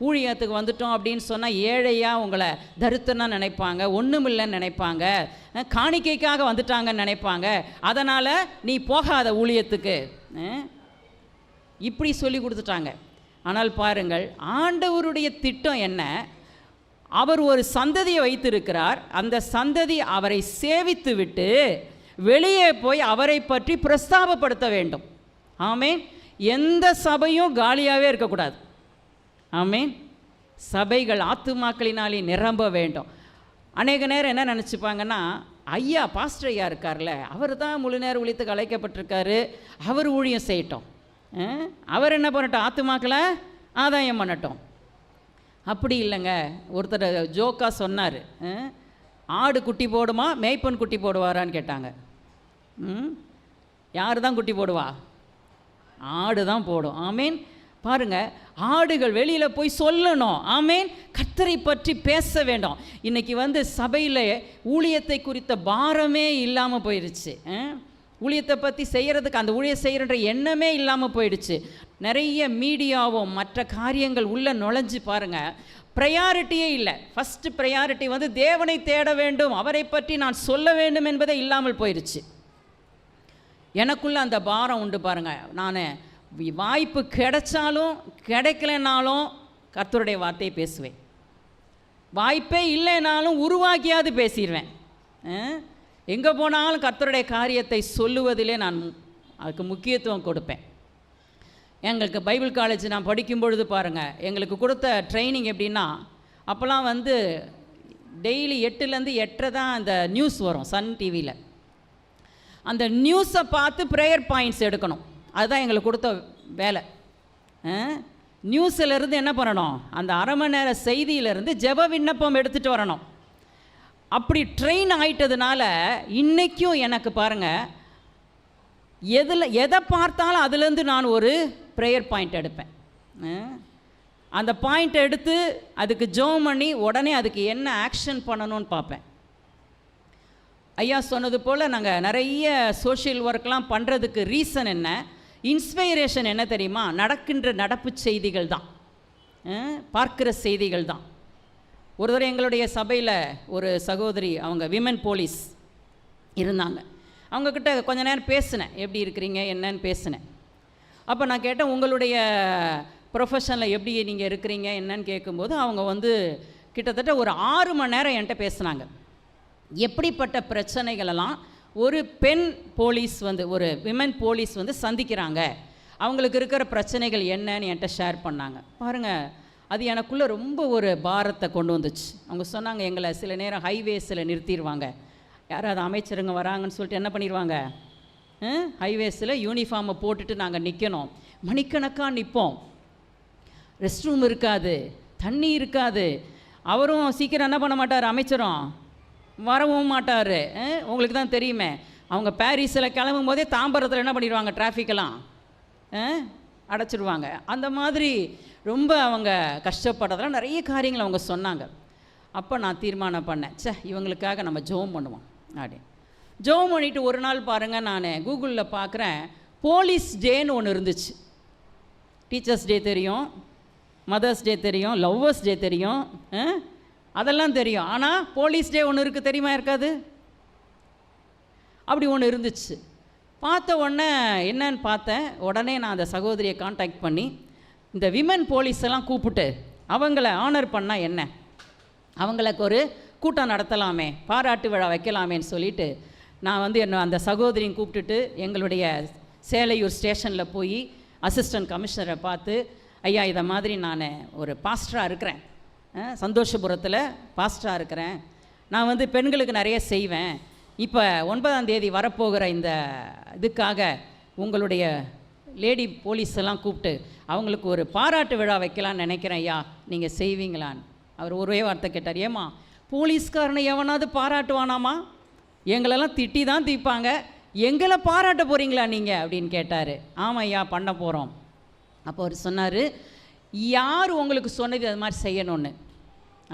ஊழியத்துக்கு வந்துட்டோம் அப்படின்னு சொன்னால் ஏழையாக உங்களை தரித்திரனாக நினைப்பாங்க, ஒன்றுமில்லைன்னு நினைப்பாங்க, காணிக்கைக்காக வந்துட்டாங்கன்னு நினைப்பாங்க, அதனால் நீ போகாத ஊழியத்துக்கு, இப்படி சொல்லி கொடுத்துட்டாங்க. ஆனால் பாருங்கள், ஆண்டவருடைய திட்டம் என்ன? அவர் ஒரு சந்ததியை வைத்திருக்கிறார். அந்த சந்ததி அவரை சேவித்து விட்டு வெளியே போய் அவரை பற்றி பிரஸ்தாபப்படுத்த வேண்டும். ஆமேன். எந்த சபையும் காலியாகவே இருக்கக்கூடாது. ஆமேன். சபைகள் ஆத்துமாக்களினாலே நிரம்ப வேண்டும். அநேக நேரம் என்ன நினச்சிப்பாங்கன்னா, ஐயா பாஸ்டர் ஐயா இருக்கார்ல, அவர் தான் முழு நேரம் ஊழியத்துக்கு அழைக்கப்பட்டிருக்காரு, அவர் ஊழியம் செய்யட்டும், அவர் என்ன பண்ணட்டும், ஆத்துமாக்களை ஆதாயம் பண்ணட்டும். அப்படி இல்லைங்க. ஒருத்தர் ஜோக்கா சொன்னார், ஆடு குட்டி போடுமா மேய்ப்பன் குட்டி போடுவாரான்னு கேட்டாங்க. யார் தான் குட்டி போடுவா? ஆடு தான் போடும். ஆமீன். பாருங்கள், ஆடுகள் வெளியில் போய் சொல்லணும். ஆமீன். கர்த்தரை பற்றி பேச வேண்டும். இன்றைக்கி வந்து சபையில் ஊழியத்தை குறித்த பாரமே இல்லாமல் போயிடுச்சு. ஊழியத்தை பற்றி செய்கிறதுக்கு, அந்த ஊழியம் செய்கிறன்ற எண்ணமே இல்லாமல் போயிடுச்சு. நிறைய மீடியாவும் மற்ற காரியங்கள் உள்ளே நுழைஞ்சு பாருங்கள், ப்ரையாரிட்டியே இல்லை. ஃபஸ்ட்டு ப்ரையாரிட்டி வந்து தேவனை தேட வேண்டும், அவரை பற்றி நான் சொல்ல வேண்டும் என்பதே இல்லாமல் போயிடுச்சு. எனக்குள்ளே அந்த பாரம் உண்டு பாருங்கள். நான் வாய்ப்பு கிடைச்சாலும் கிடைக்கலனாலும் கர்த்தருடைய வார்த்தையை பேசுவேன். வாய்ப்பே இல்லைனாலும் உருவாக்கியாவது பேசிடுவேன். எங்கே போனாலும் கர்த்தருடைய காரியத்தை சொல்லுவதிலே நான் அதுக்கு முக்கியத்துவம் கொடுப்பேன். எங்களுக்கு பைபிள் காலேஜ் நான் படிக்கும் பொழுது பாருங்கள், எங்களுக்கு கொடுத்த ட்ரைனிங் எப்படின்னா, அப்போல்லாம் வந்து டெய்லி 8லேருந்து 8:30 தான் அந்த நியூஸ் வரும் சன் டிவியில். அந்த நியூஸை பார்த்து ப்ரேயர் பாயிண்ட்ஸ் எடுக்கணும். அதுதான் எங்களுக்கு கொடுத்த வேலை. நியூஸிலேருந்து என்ன பண்ணணும், அந்த அரை மணி நேர செய்தியிலேருந்து ஜெப விண்ணப்பம் எடுத்துகிட்டு வரணும். அப்படி ட்ரெயின் ஆகிட்டதுனால இன்றைக்கும் எனக்கு பாருங்கள், எதை பார்த்தாலும் அதுலேருந்து நான் ஒரு ப்ரேயர் பாயிண்ட் எடுப்பேன். அந்த பாயிண்ட் எடுத்து அதுக்கு ஜெபம் பண்ணி உடனே அதுக்கு என்ன ஆக்ஷன் பண்ணணும்னு பார்ப்பேன். ஐயா சொன்னது போல் நாங்கள் நிறைய சோஷியல் ஒர்க்லாம் பண்ணுறதுக்கு ரீசன் என்ன, இன்ஸ்பைரேஷன் என்ன தெரியுமா? நடக்கின்ற நடப்பு செய்திகள் தான், பார்க்குற செய்திகள் தான். ஒரு தடவை எங்களுடைய சபையில் ஒரு சகோதரி, அவங்க விமன் போலீஸ் இருந்தாங்க. அவங்கக்கிட்ட கொஞ்ச நேரம் பேசினேன், எப்படி இருக்கிறீங்க என்னன்னு பேசினேன். அப்போ நான் கேட்டேன், உங்களுடைய ப்ரொஃபஷனில் எப்படி நீங்கள் இருக்கிறீங்க என்னன்னு கேட்கும்போது அவங்க வந்து கிட்டத்தட்ட ஒரு 6 மணி நேரம் என்கிட்ட பேசுனாங்க. எப்படிப்பட்ட பிரச்சனைகளெல்லாம் ஒரு பெண் போலீஸ் வந்து, ஒரு விமன் போலீஸ் வந்து சந்திக்கிறாங்க, அவங்களுக்கு இருக்கிற பிரச்சனைகள் என்னன்னு என்கிட்ட ஷேர் பண்ணாங்க. பாருங்கள், அது எனக்குள்ளே ரொம்ப ஒரு பாரத்தை கொண்டு வந்துச்சு. அவங்க சொன்னாங்க, எங்களை சில நேரம் ஹைவேஸில் நிறுத்திடுவாங்க, யாராவது அமைச்சருங்க வராங்கன்னு சொல்லிட்டு என்ன பண்ணிடுவாங்க, ஹைவேஸில் யூனிஃபார்மை போட்டுட்டு நாங்கள் நிற்கணும், மணிக்கணக்காக நிற்போம், ரெஸ்ட் ரூம் இருக்காது, தண்ணி இருக்காது, அவரும் சீக்கிரம் என்ன பண்ண மாட்டார், அமைச்சரும் வரவும் மாட்டார். உங்களுக்கு தான் தெரியுமே, அவங்க பாரிஸில் கிளம்பும் போதே தாம்பரத்தில் என்ன பண்ணிடுவாங்க, டிராஃபிக்கெல்லாம் அடைச்சிடுவாங்க. அந்த மாதிரி ரொம்ப அவங்க கஷ்டப்படுறதெல்லாம் நிறைய காரியங்கள் அவங்க சொன்னாங்க. அப்போ நான் தீர்மானம் பண்ணேன், இவங்களுக்காக நம்ம ஜெபம் பண்ணுவோம் அப்படின்னு. ஜெபம் பண்ணிவிட்டு ஒரு நாள் பாருங்கள், நான் கூகுளில் பார்க்குறேன், போலீஸ் டேன்னு ஒன்று இருந்துச்சு. டீச்சர்ஸ் டே தெரியும், மதர்ஸ் டே தெரியும், லவ்வர்ஸ் டே தெரியும், அதெல்லாம் தெரியும். ஆனால் போலீஸ் டே ஒன்று இருக்குது, தெரியுமா இருக்காது? அப்படி ஒன்று இருந்துச்சு. பார்த்த உடனே என்னன்னு பார்த்தேன். உடனே நான் அந்த சகோதரியை காண்டாக்ட் பண்ணி, இந்த விமன் போலீஸ் எல்லாம் கூப்பிட்டு அவங்கள ஆனர் பண்ணால் என்ன, அவங்களுக்கு ஒரு கூட்டம் நடத்தலாமே, பாராட்டு விழா வைக்கலாமேன்னு சொல்லிவிட்டு நான் வந்து அந்த சகோதரியும் கூப்பிட்டுட்டு எங்களுடைய சேலையூர் ஸ்டேஷனில் போய் அசிஸ்டன்ட் கமிஷனரை பார்த்து, ஐயா இதை மாதிரி நான் ஒரு பாஸ்டராக இருக்கிறேன், சந்தோஷபுரத்தில் பாஸ்டராக இருக்கிறேன், நான் வந்து பெண்களுக்கு நிறைய செய்வேன், இப்போ 9ஆம் தேதி வரப்போகிற இந்த இதுக்காக உங்களுடைய லேடி போலீஸ் எல்லாம் கூப்பிட்டு அவங்களுக்கு ஒரு பாராட்டு விழா வைக்கலான்னு நினைக்கிறேன் ஐயா, நீங்கள் செய்வீங்களான்னு. அவர் ஒரே வார்த்தை கேட்டார், ஏம்மா போலீஸ்காரனை எவனாவது பாராட்டுவானாமா, எங்களெல்லாம் திட்டி தான் தீப்பாங்க, எங்களை பாராட்ட போகிறீங்களா நீங்கள் அப்படின்னு கேட்டார். ஆமாம் ஐயா பண்ண போகிறோம். அப்போ அவர் சொன்னார், யார் உங்களுக்கு சொன்னது அது மாதிரி செய்யணும்னு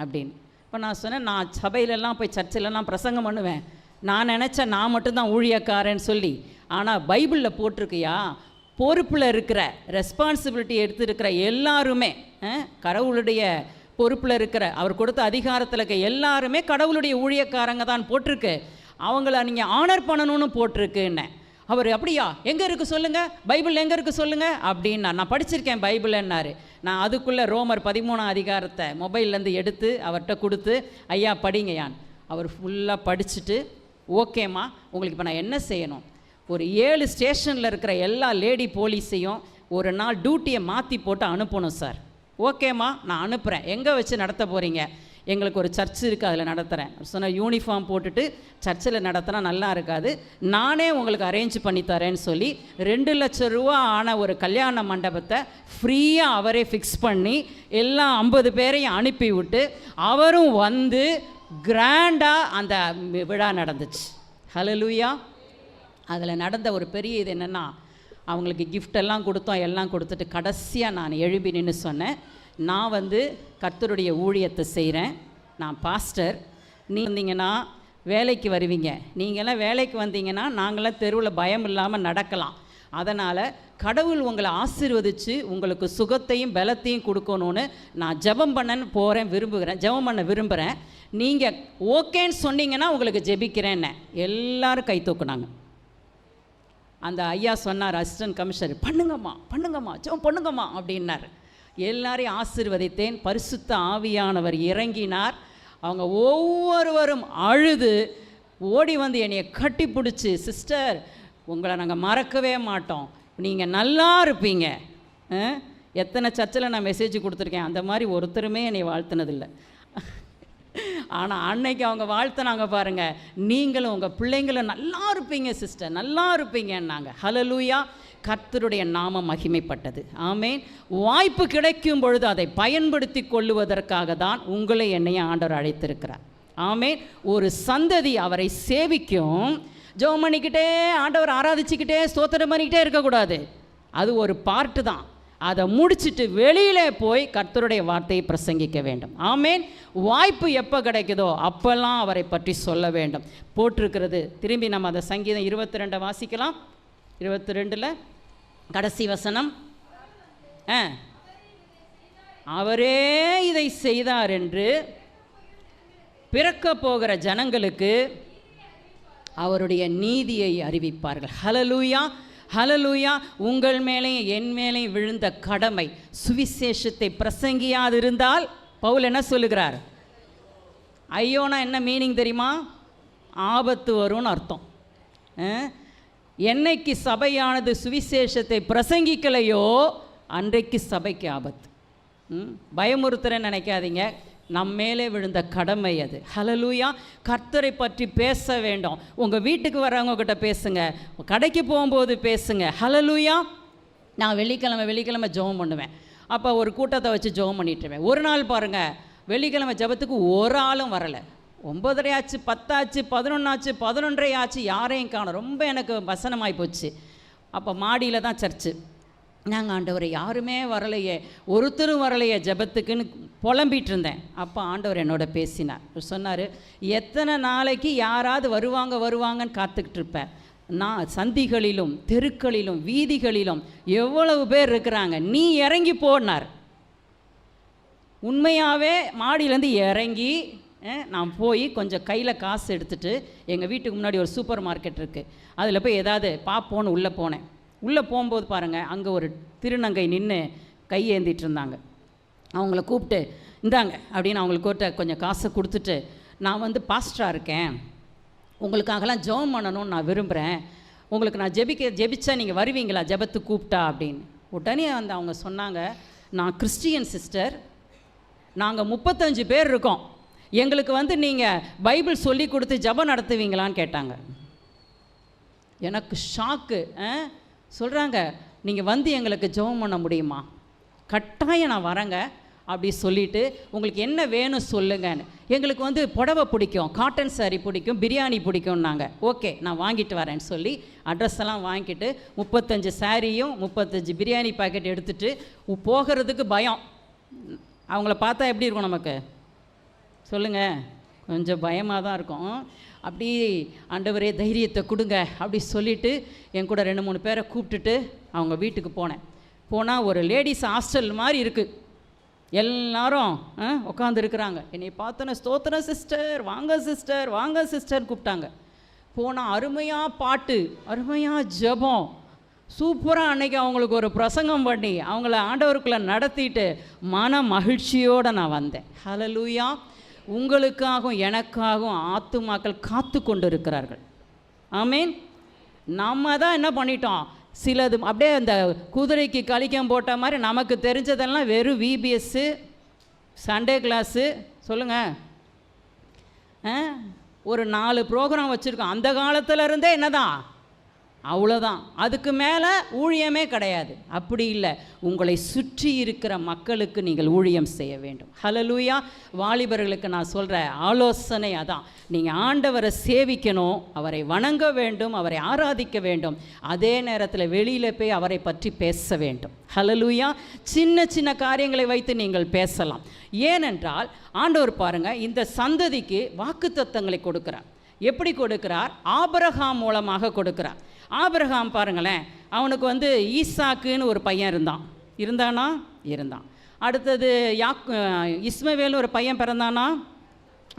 அப்படின்னு. இப்போ நான் சொன்னேன், நான் சபையிலெல்லாம் போய் சர்ச்சிலெல்லாம் பிரசங்கம் பண்ணுவேன், நான் நினச்சேன் நான் மட்டும்தான் ஊழியக்காரன்னு சொல்லி. ஆனால் பைபிளில் போட்டிருக்கியா, பொறுப்பில் இருக்கிற ரெஸ்பான்சிபிலிட்டி எடுத்துருக்கிற எல்லாருமே, கடவுளுடைய பொறுப்பில் இருக்கிற அவர் கொடுத்த அதிகாரத்தில் இருக்க எல்லாருமே கடவுளுடைய ஊழியக்காரங்க தான் போட்டிருக்கு, அவங்கள நீங்கள் ஆனர் பண்ணணும்னு போட்டிருக்குன்னு. அவர் அப்படியா, எங்கே இருக்குது சொல்லுங்கள், பைபிள் எங்கே இருக்குது சொல்லுங்கள் அப்படின்னா. நான் படிச்சிருக்கேன் பைபிள்ன்னாரு. நான் அதுக்குள்ளே ரோமர் 13ஆம் அதிகாரத்தை மொபைல்லேருந்து எடுத்து அவர்கிட்ட கொடுத்து, ஐயா படிங்கயான். அவர் ஃபுல்லாக படிச்சுட்டு, ஓகேம்மா உங்களுக்கு இப்போ நான் என்ன செய்யணும், ஒரு 7 ஸ்டேஷனில் இருக்கிற எல்லா லேடி போலீஸையும் ஒரு நாள் டியூட்டியை மாற்றி போட்டு அனுப்பணும் சார். ஓகேம்மா நான் அனுப்புகிறேன், எங்கே வச்சு நடத்த போகிறீங்க, எங்களுக்கு ஒரு சர்ச் இருக்குது அதில் நடத்துகிறேன். சொன்ன யூனிஃபார்ம் போட்டுட்டு சர்ச்சில் நடத்தினா நல்லா இருக்காது, நானே உங்களுக்கு அரேஞ்ச் பண்ணித்தரேன்னு சொல்லி 2 லட்சம் ரூபா ஆன ஒரு கல்யாண மண்டபத்தை ஃப்ரீயாக அவரே ஃபிக்ஸ் பண்ணி எல்லா 50 பேரையும் அனுப்பி விட்டு அவரும் வந்து கிராண்டாக அந்த விழா நடந்துச்சு. ஹல்லேலூயா. அதில் நடந்த ஒரு பெரிய இது என்னென்னா, அவங்களுக்கு கிஃப்டெல்லாம் கொடுத்தோம், எல்லாம் கொடுத்துட்டு கடைசியாக நான் எழுப்பி நின்று சொன்னேன், நான் வந்து கர்த்தருடைய ஊழியத்தை செய்கிறேன், நான் பாஸ்டர், நீ வந்தீங்கன்னா வேலைக்கு வருவீங்க, நீங்களாம் வேலைக்கு வந்தீங்கன்னா நாங்களாம் தெருவில் பயம் இல்லாமல் நடக்கலாம், அதனால் கடவுள் உங்களை ஆசீர்வதித்து உங்களுக்கு சுகத்தையும் பலத்தையும் கொடுக்கணும்னு நான் ஜெபம் பண்ணன்னு போகிறேன், ஜெபம் பண்ண விரும்புகிறேன், நீங்கள் ஓகேன்னு சொன்னீங்கன்னா உங்களுக்கு ஜெபிக்கிறேன்னு. எல்லாரும் கை தூக்குனாங்க. அந்த ஐயா சொன்னார், அசிஸ்டன்ட் கமிஷனர், பண்ணுங்கம்மா ஜெபம் பண்ணுங்கம்மா அப்படின்னார். எல்லாரையும் ஆசீர்வதித்தேன். பரிசுத்த ஆவியானவர் இறங்கினார். அவங்க ஒவ்வொருவரும் அழுது ஓடி வந்து என்னைய கட்டி பிடிச்சி, சிஸ்டர் உங்களை நாங்கள் மறக்கவே மாட்டோம், நீங்கள் நல்லா இருப்பீங்க. எத்தனை சர்ச்சில் நான் மெசேஜ் கொடுத்துருக்கேன், அந்த மாதிரி ஒருத்தருமே என்னை வாழ்த்தினதில்லை. ஆனால் அன்னைக்கு அவங்க வாழ்த்தினாங்க பாருங்கள், நீங்களும் உங்கள் பிள்ளைங்களும் நல்லா இருப்பீங்க சிஸ்டர், நல்லா இருப்பீங்கன்னாங்க. ஹல்லேலூயா. கர்த்தருடைய நாமம் மகிமைப்பட்டது. ஆமென். வாய்ப்பு கிடைக்கும் பொழுது அதை பயன்படுத்தி கொள்ளுவதற்காக தான் உங்களை என்னைய ஆண்டவர் அழைத்திருக்கிறார். ஆமென். ஒரு சந்ததி அவரை சேவிக்கும். ஜெபம் பண்ணிக்கிட்டே ஆண்டவர் ஆராதிச்சுக்கிட்டே ஸ்தோத்திரம் பண்ணிக்கிட்டே இருக்கக்கூடாது, அது ஒரு பார்ட்டு தான். அதை முடிச்சுட்டு வெளியிலே போய் கர்த்தருடைய வார்த்தையை பிரசங்கிக்க வேண்டும். ஆமென். வாய்ப்பு எப்போ கிடைக்குதோ அப்போல்லாம் அவரை பற்றி சொல்ல வேண்டும். போட்டிருக்கிறது. திரும்பி நம்ம அந்த சங்கீதம் 22 வாசிக்கலாம். 22 கடைசி வசனம், அவரே இதை செய்தார் என்று பிறக்க போகிற ஜனங்களுக்கு அவருடைய நீதியை அறிவிப்பார்கள். ஹல்லேலூயா. ஹல்லேலூயா. உங்கள் மேலேயும் என் மேலேயும் விழுந்த கடமை சுவிசேஷத்தை பிரசங்கியாதிருந்தால், பவுல் என்ன சொல்லுகிறார், ஐயோனா என்ன மீனிங் தெரியுமா, ஆபத்து வரும்னு அர்த்தம். என்னைக்கு சபையானது சுவிசேஷத்தை பிரசங்கிக்கலையோ அன்றைக்கு சபைக்கு ஆபத்து. பயமுறுத்துறேன்னு நினைக்காதீங்க, நம்மேலே விழுந்த கடமை அது. ஹல்லேலூயா. கர்த்தரை பற்றி பேச வேண்டும். உங்கள் வீட்டுக்கு வரவங்கக்கிட்ட பேசுங்க, கடைக்கு போகும்போது பேசுங்க. ஹல்லேலூயா. நான் வெள்ளிக்கிழமை ஜெபம் பண்ணுவேன். அப்போ ஒரு கூட்டத்தை வச்சு ஜெபம் பண்ணிட்டுருவேன். ஒரு நாள் பாருங்கள், வெள்ளிக்கிழமை ஜெபத்துக்கு ஒரு ஆளும் வரலை. 9:30 ஆச்சு, 10 ஆச்சு, 11 ஆச்சு, 11:30 ஆச்சு, யாரையும் காணோம். ரொம்ப எனக்கு வசனமாகி போச்சு. அப்போ மாடியில் தான் சர்ச்சு. நாங்கள் ஆண்டவரை யாருமே வரலையே, ஒருத்தரும் வரலையே ஜெபத்துக்குன்னு புலம்பிகிட்டு இருந்தேன். அப்போ ஆண்டவர் என்னோட பேசினார். சொன்னார், எத்தனை நாளைக்கு யாராவது வருவாங்கன்னு காத்துக்கிட்டு இருப்பேன். நான் சந்திகளிலும் தெருக்களிலும் வீதிகளிலும் எவ்வளவு பேர் இருக்கிறாங்க, நீ இறங்கி போனார். உண்மையாகவே மாடியிலேருந்து இறங்கி நான் போய் கொஞ்சம் கையில் காசு எடுத்துகிட்டு எங்கள் வீட்டுக்கு முன்னாடி ஒரு சூப்பர் மார்க்கெட் இருக்குது, அதில் போய் ஏதாவது பார்ப்போன்னு உள்ளே போனேன். உள்ளே போகும்போது பாருங்கள், அங்கே ஒரு திருநங்கை நின்று கையேந்திட்டு இருந்தாங்க. அவங்கள கூப்பிட்டு இந்தாங்க அப்படின்னு அவங்களுக்கு கொஞ்சம் காசை கொடுத்துட்டு, நான் பாஸ்டராக இருக்கேன், உங்களுக்காகலாம் ஜெபம் பண்ணணும்னு நான் விரும்புகிறேன், உங்களுக்கு நான் ஜெபிச்சா நீங்கள் வருவீங்களா ஜெபத்துக்கு கூப்பிட்டா அப்படின்னு. உடனே அவங்க சொன்னாங்க, நான் கிறிஸ்டியன் சிஸ்டர், நாங்கள் 35 பேர் இருக்கோம், எங்களுக்கு நீங்கள் பைபிள் சொல்லி கொடுத்து ஜெபம் நடத்துவீங்களான்னு கேட்டாங்க. எனக்கு ஷாக்கு. சொல்கிறாங்க, நீங்கள் எங்களுக்கு ஜெபம் பண்ண முடியுமா? கட்டாயம் நான் வரேங்க அப்படி சொல்லிவிட்டு, உங்களுக்கு என்ன வேணும் சொல்லுங்கன்னு. எங்களுக்கு புடவை பிடிக்கும், காட்டன் சாரீ பிடிக்கும், பிரியாணி பிடிக்கும்னாங்க. ஓகே, நான் வாங்கிட்டு வரேன்னு சொல்லி அட்ரஸ் எல்லாம் வாங்கிட்டு 35 சாரியும் 35 பிரியாணி பாக்கெட் எடுத்துகிட்டு போகிறதுக்கு பயம். அவங்கள பார்த்தா எப்படி இருக்கும் நமக்கு சொல்லுங்கள்? கொஞ்சம் பயமாக தான் இருக்கும். அப்படி ஆண்டவரே தைரியத்தை கொடுங்க அப்படி சொல்லிவிட்டு என் கூட 2-3 பேரை கூப்பிட்டுட்டு அவங்க வீட்டுக்கு போனேன். போனால் ஒரு லேடிஸ் ஹாஸ்டல் மாதிரி இருக்குது, எல்லாரும் உட்காந்துருக்குறாங்க. என்னை பார்த்தோன்னே ஸ்தோத்திரம் சிஸ்டர், வாங்க சிஸ்டர் கூப்பிட்டாங்க. போனால் அருமையாக பாட்டு, அருமையாக ஜெபம், சூப்பராக அன்னைக்கு அவங்களுக்கு ஒரு பிரசங்கம் பண்ணி அவங்கள ஆண்டவருக்குள்ளே நடத்திட்டு மன மகிழ்ச்சியோடு நான் வந்தேன். ஹல்லேலூயா. உங்களுக்காகவும் எனக்காகவும் ஆத்துமாக்கள் காத்து கொண்டு இருக்கிறார்கள். ஆமீன். நம்ம தான் என்ன பண்ணிட்டோம், சிலது அப்படியே அந்த குதிரைக்கு கலிக்கம் போட்ட மாதிரி நமக்கு தெரிஞ்சதெல்லாம் வெறும் விபிஎஸ்ஸு, சண்டே கிளாஸு, சொல்லுங்கள், ஒரு 4 ப்ரோக்ராம் வச்சுருக்கோம். அந்த காலத்தில் இருந்தே என்னதான், அவ்வளோதான், அதுக்கு மேலே ஊழியமே கிடையாது. அப்படி இல்லை, உங்களை சுற்றி இருக்கிற மக்களுக்கு நீங்கள் ஊழியம் செய்ய வேண்டும். ஹல்லேலூயா. வாலிபர்களுக்கு நான் சொல்கிற ஆலோசனை அதான், நீங்கள் ஆண்டவரை சேவிக்கணும், அவரை வணங்க வேண்டும், அவரை ஆராதிக்க வேண்டும், அதே நேரத்தில் வெளியில் போய் அவரை பற்றி பேச வேண்டும். ஹல்லேலூயா. சின்ன சின்ன காரியங்களை வைத்து நீங்கள் பேசலாம். ஏனென்றால் ஆண்டவர் பாருங்கள், இந்த சந்ததிக்கு வாக்குத்தத்தங்களை கொடுக்கிறார். எப்படி கொடுக்கிறார்? ஆபிரகாம் மூலமாக கொடுக்கிறார். ஆபிரகாம் பாருங்களேன், அவனுக்கு ஈசாக்குன்னு ஒரு பையன் இருந்தான். அடுத்தது இஸ்மவேல் ஒரு பையன் பிறந்தானா,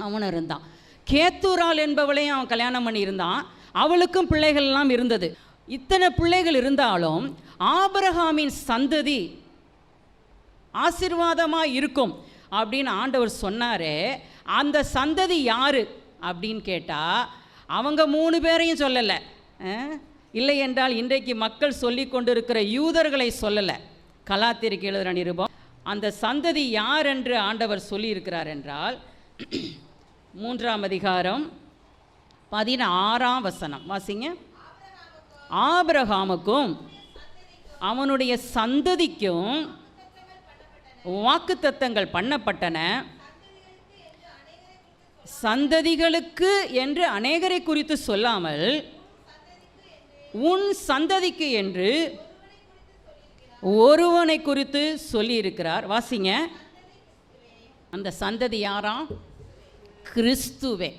அவனும் இருந்தான். கேத்தூரால் என்பவளையும் அவன் கல்யாணம் பண்ணியிருந்தான், அவளுக்கும் பிள்ளைகள்லாம் இருந்தது. இத்தனை பிள்ளைகள் இருந்தாலும் ஆபிரகாமின் சந்ததி ஆசீர்வாதமாக இருக்கும் அப்படின்னு ஆண்டவர் சொன்னாரே. அந்த சந்ததி யார் அப்படின்னு கேட்டால் அவங்க 3 பேரையும் சொல்லலை. இல்லை என்றால் இன்றைக்கு மக்கள் சொல்லி கொண்டிருக்கிற யூதர்களை சொல்லலை. கலாத்தியருக்கு எழுதுகிற நிருபம் அந்த சந்ததி யார் என்று ஆண்டவர் சொல்லியிருக்கிறார் என்றால் 3ஆம் அதிகாரம் 16ஆம் வசனம் வாசிங்க. ஆபிரகாமுக்கும் அவனுடைய சந்ததிக்கும் வாக்குத்தத்தங்கள் பண்ணப்பட்டன, சந்ததிகளுக்கு என்று அநேகரை குறித்து சொல்லாமல் உன் சந்ததிக்கு என்று ஒருவனை குறித்து சொல்லியிருக்கிறார். வாசிங்க. அந்த சந்ததி யாராம்? கிறிஸ்துவே.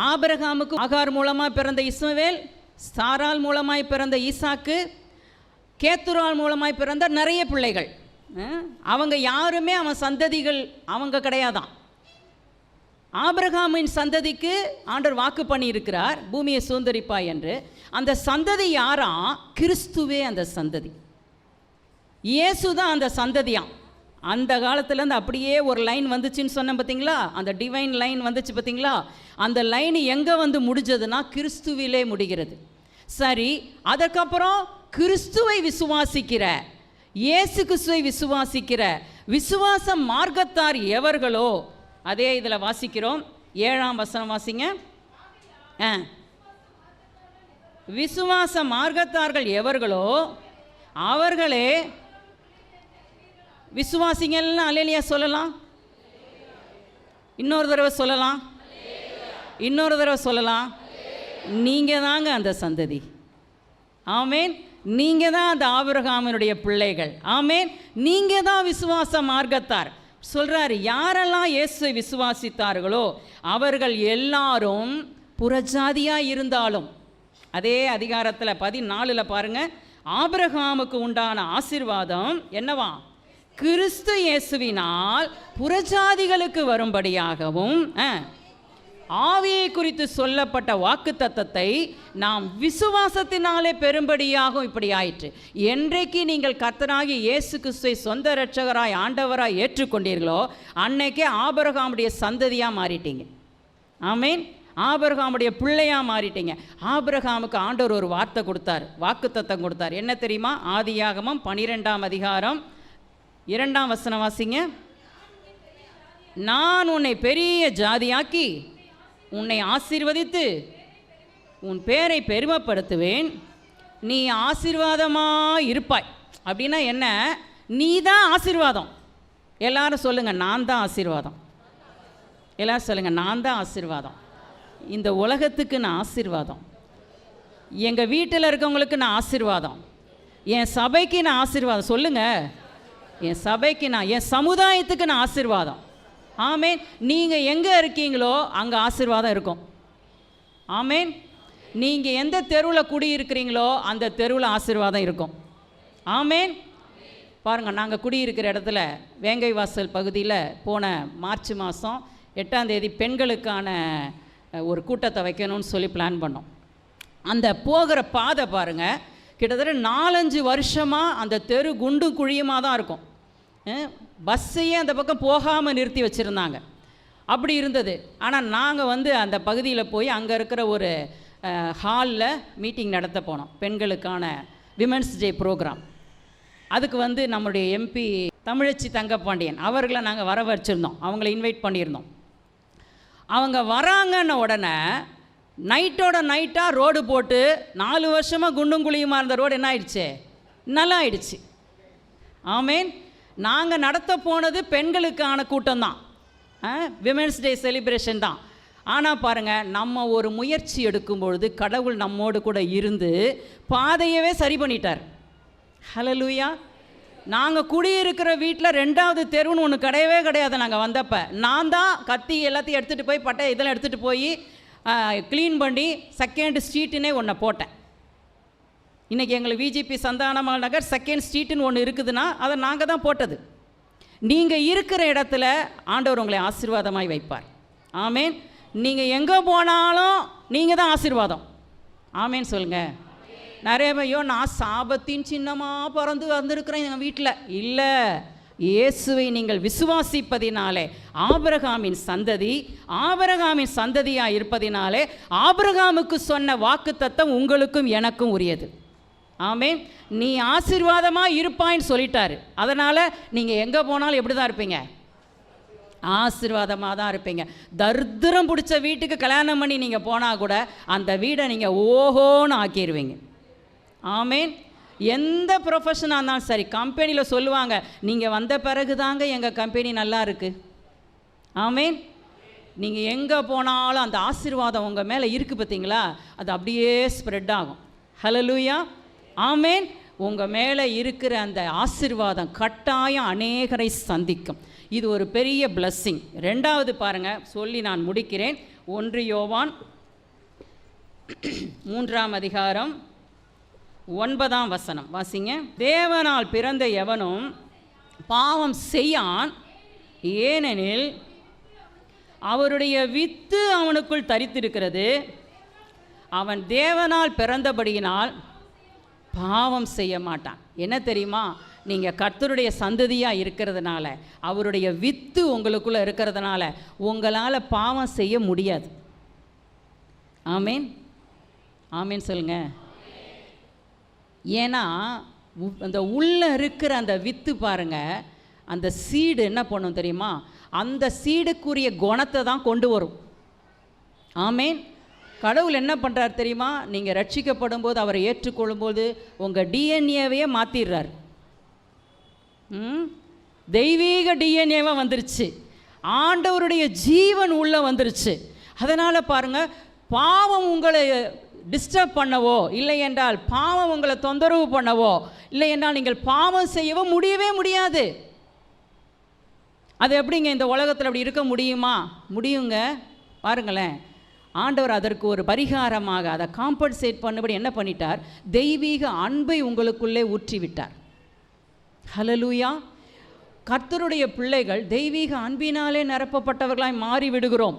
ஆபிரகாமுக்கு ஆகார் மூலமாக பிறந்த இஸ்மவேல், சாரால் மூலமாய் பிறந்த ஈசாக்கு, கேத்துரால் மூலமாய் பிறந்த நிறைய பிள்ளைகள். அவங்க யாருமே அவன் சந்ததிகள் அவங்க கிடையாதான். ஆபிரகாமின் சந்ததிக்கு ஆண்டவர் வாக்கு பண்ணியிருக்கிறார், பூமியை சுதந்தரிப்பாய் என்று. அந்த சந்ததி யாரா? கிறிஸ்துவே அந்த சந்ததி. இயேசு தான் அந்த சந்ததியாம். அந்த காலத்துலேருந்து அப்படியே ஒரு லைன் வந்துச்சுன்னு சொன்னேன் பார்த்தீங்களா, அந்த டிவைன் லைன் வந்துச்சு பார்த்தீங்களா. அந்த லைன் எங்கே முடிஞ்சதுன்னா கிறிஸ்துவிலே முடிகிறது. சரி, அதற்கப்புறம் கிறிஸ்துவை விசுவாசிக்கிற, இயேசு கிறிஸ்துவை விசுவாசிக்கிற விசுவாச மார்க்கத்தார் எவர்களோ, அதே இதில் வாசிக்கிறோம். 7ஆம் வசனம் வாசிங்க. விசுவாச மார்க்கத்தார்கள் எவர்களோ அவர்களே விசுவாசிங்கள்னு அல்லேலூயா சொல்லலாம். இன்னொரு தடவை சொல்லலாம், இன்னொரு தடவை சொல்லலாம். நீங்கள் தாங்க அந்த சந்ததி. ஆமேன். நீங்கள் தான் அந்த ஆபிரகாமினுடைய பிள்ளைகள். ஆமேன். நீங்கள் தான் விசுவாச மார்க்கத்தார். சொல்கிறாரு, யாரெல்லாம் இயேசுவை விசுவாசித்தார்களோ அவர்கள் எல்லாரும் புறஜாதியாக இருந்தாலும். அதே அதிகாரத்தில் 14 பாருங்கள், ஆபிரகாமுக்கு உண்டான ஆசீர்வாதம் என்னவா? கிறிஸ்து இயேசுவினால் புறஜாதிகளுக்கு வரும்படியாகவும் ஆவியை குறித்து சொல்லப்பட்ட வாக்குத்தத்தத்தை நாம் விசுவாசத்தினாலே பெரும்படியாகவும் இப்படி ஆயிற்று. என்றைக்கு நீங்கள் கர்த்தராகிய இயேசு கிறிஸ்துவை சொந்த இரட்சகராய் ஆண்டவராய் ஏற்றுக்கொண்டீர்களோ அன்னைக்கே ஆபிரகாமுடைய சந்ததியாக மாறிட்டீங்க. ஆமேன். ஆபிரகாமுடைய பிள்ளையாக மாறிட்டீங்க. ஆபிரகாமுக்கு ஆண்டவர் ஒரு வார்த்தை கொடுத்தார், வாக்குத்தத்தம் கொடுத்தார். என்ன தெரியுமா? ஆதியாகமம் 12ஆம் அதிகாரம் 2ஆம் வசனம் வாசிங்க. நான் உன்னை பெரிய ஜாதியாக்கி உன்னை ஆசீர்வதித்து உன் பேரை பெருமைப்படுத்துவேன், நீ ஆசீர்வாதமாக இருப்பாய். அப்படின்னா என்ன? நீ தான் ஆசீர்வாதம். எல்லாரும் சொல்லுங்கள், நான் தான் ஆசீர்வாதம். எல்லாரும் சொல்லுங்கள், நான் தான் ஆசீர்வாதம். இந்த உலகத்துக்கு நான் ஆசீர்வாதம், எங்கள் வீட்டில் இருக்கவங்களுக்கு நான் ஆசீர்வாதம், என் சபைக்கு நான் ஆசீர்வாதம். சொல்லுங்கள், என் சபைக்கு நான், என் சமுதாயத்துக்கு நான் ஆசீர்வாதம். ஆமேன். நீங்கள் எங்கே இருக்கீங்களோ அங்கே ஆசீர்வாதம் இருக்கும். ஆமேன். நீங்கள் எந்த தெருவில் குடியிருக்கிறீங்களோ அந்த தெருவில் ஆசீர்வாதம் இருக்கும். ஆமேன். பாருங்கள், நாங்கள் குடியிருக்கிற இடத்துல வேங்கை வாசல் பகுதியில் போன மார்ச் மாதம் 8ஆம் தேதி பெண்களுக்கான ஒரு கூட்டத்தை வைக்கணும்னு சொல்லி பிளான் பண்ணோம். அந்த போகிற பாதை பாருங்கள், கிட்டத்தட்ட 4-5 வருஷமாக அந்த தெரு குண்டும் குழியுமாக தான் இருக்கும். பஸ்ஸையே அந்த பக்கம் போகாமல் நிறுத்தி வச்சுருந்தாங்க. அப்படி இருந்தது. ஆனால் நாங்கள் அந்த பகுதியில் போய் அங்கே இருக்கிற ஒரு ஹாலில் மீட்டிங் நடத்த போனோம். பெண்களுக்கான விமென்ஸ் டே ப்ரோக்ராம். அதுக்கு நம்முடைய எம்பி தமிழச்சி தங்கப்பாண்டியன் அவர்களை நாங்கள் வர வச்சுருந்தோம். அவங்கள இன்வைட் பண்ணியிருந்தோம். அவங்க வராங்கன்ன உடனே நைட்டோட நைட்டாக ரோடு போட்டு 4 வருஷமாக குண்டும் குழியுமா இருந்த ரோடு என்ன ஆயிடுச்சு? நல்லா ஆயிடுச்சு. ஆமேன். நாங்கள் நடத்த போனது பெண்களுக்கான கூட்டம்தான், விமென்ஸ் டே செலிப்ரேஷன் தான். ஆனால் பாருங்கள், நம்ம ஒரு முயற்சி எடுக்கும்பொழுது கடவுள் நம்மோடு கூட இருந்து பாதையவே சரி பண்ணிட்டார். ஹல்லேலூயா. நாங்கள் குடியிருக்கிற வீட்டில் 2வது தெருவுன்னு ஒன்று கிடையவே கிடையாது. நாங்கள் வந்தப்போ நான் தான் கத்தி எல்லாத்தையும் எடுத்துகிட்டு போய் பட்டை இதெல்லாம் எடுத்துகிட்டு போய் க்ளீன் பண்ணி 2nd ஸ்ட்ரீட்டுன்னே ஒன்றை போட்டேன். இன்றைக்கி எங்களுக்கு விஜிபி சந்தானமல் நகர் 2nd ஸ்ட்ரீட்டுன்னு ஒன்று இருக்குதுன்னா அதை நாங்கள் தான் போட்டது. நீங்கள் இருக்கிற இடத்துல ஆண்டவர் உங்களை ஆசீர்வாதமாய் வைப்பார். ஆமேன். நீங்கள் எங்கே போனாலும் நீங்கள் தான் ஆசீர்வாதம். ஆமேன் சொல்லுங்கள். நிறைய ஐயோ நான் சாபத்தின் சின்னமாக பிறந்து வந்திருக்கிறேன் எங்கள் வீட்டில். இல்லை, இயேசுவை நீங்கள் விசுவாசிப்பதினாலே ஆபிரகாமின் சந்ததியாக இருப்பதினாலே ஆபிரகாமுக்கு சொன்ன வாக்குத்தத்தம் உங்களுக்கும் எனக்கும் உரியது. ஆமேன். நீ ஆசீர்வாதமாக இருப்பாயின்னு சொல்லிட்டாரு. அதனால் நீங்கள் எங்கே போனாலும் எப்படி தான் இருப்பீங்க? ஆசீர்வாதமாக தான் இருப்பீங்க. தரித்திரம் பிடிச்ச வீட்டுக்கு கல்யாணம் பண்ணி நீங்கள் போனால் கூட அந்த வீடை நீங்கள் ஓஹோன்னு ஆக்கிடுவீங்க. ஆமேன். எந்த ப்ரொஃபஷனாக இருந்தாலும் சரி, கம்பெனியில் சொல்லுவாங்க, நீங்கள் வந்த பிறகு தாங்க எங்கள் கம்பெனி நல்லா இருக்குது. ஆமேன். நீங்கள் எங்கே போனாலும் அந்த ஆசீர்வாதம் உங்கள் மேலே இருக்குது பார்த்தீங்களா, அது அப்படியே ஸ்ப்ரெட் ஆகும். ஹல்லேலூயா. ஆமேன். உங்கள் மேலே இருக்கிற அந்த ஆசீர்வாதம் கட்டாயம் அநேகரை சந்திக்கும். இது ஒரு பெரிய பிளஸ்ஸிங். 2வது பாருங்கள், சொல்லி நான் முடிக்கிறேன். 1 யோவான் 3ஆம் அதிகாரம் 9ஆம் வசனம் வாசிங்க. தேவனால் பிறந்த எவனும் பாவம் செய்யான், ஏனெனில் அவருடைய வித்து அவனுக்குள் தரித்திருக்கிறது. அவன் தேவனால் பிறந்தபடியினால் பாவம் செய்ய மாட்டான். என்ன தெரியுமா? நீங்கள் கர்த்தருடைய சந்ததியாக இருக்கிறதுனால, அவருடைய வித்து உங்களுக்குள்ளே இருக்கிறதுனால உங்களால் பாவம் செய்ய முடியாது. ஆமேன். ஆமேன் சொல்லுங்கள். ஏன்னா அந்த உள்ளே இருக்கிற அந்த வித்து பாருங்கள், அந்த சீடு என்ன பண்ணும் தெரியுமா? அந்த சீடுக்குரிய குணத்தை தான் கொண்டு வரும். ஆமேன். கடவுள் என்ன பண்ணுறார் தெரியுமா? நீங்கள் ரட்சிக்கப்படும் போது, அவரை ஏற்றுக்கொள்ளும்போது உங்கள் டிஎன்ஏவையே மாற்றிடுறார். தெய்வீக டிஎன்ஏவாக வந்துருச்சு. ஆண்டவருடைய ஜீவன் உள்ள வந்துருச்சு. அதனால் பாருங்கள், பாவம் உங்களை டிஸ்டர்ப் பண்ணவோ, இல்லை என்றால் பாவம் உங்களை தொந்தரவு பண்ணவோ, இல்லை என்றால் நீங்கள் பாவம் செய்யவோ முடியவே முடியாது. அது எப்படிங்க இந்த உலகத்தில் அப்படி இருக்க முடியுமா? முடியுங்க. பாருங்களேன், ஆண்டவர் அதற்கு ஒரு பரிகாரமாக அதை காம்பன்சேட் பண்ணபடி என்ன பண்ணிட்டார்? தெய்வீக அன்பை உங்களுக்குள்ளே ஊற்றிவிட்டார். ஹல்லேலூயா. கர்த்தருடைய பிள்ளைகள் தெய்வீக அன்பினாலே நிரப்பப்பட்டவர்களாய் மாறி விடுகிறோம்.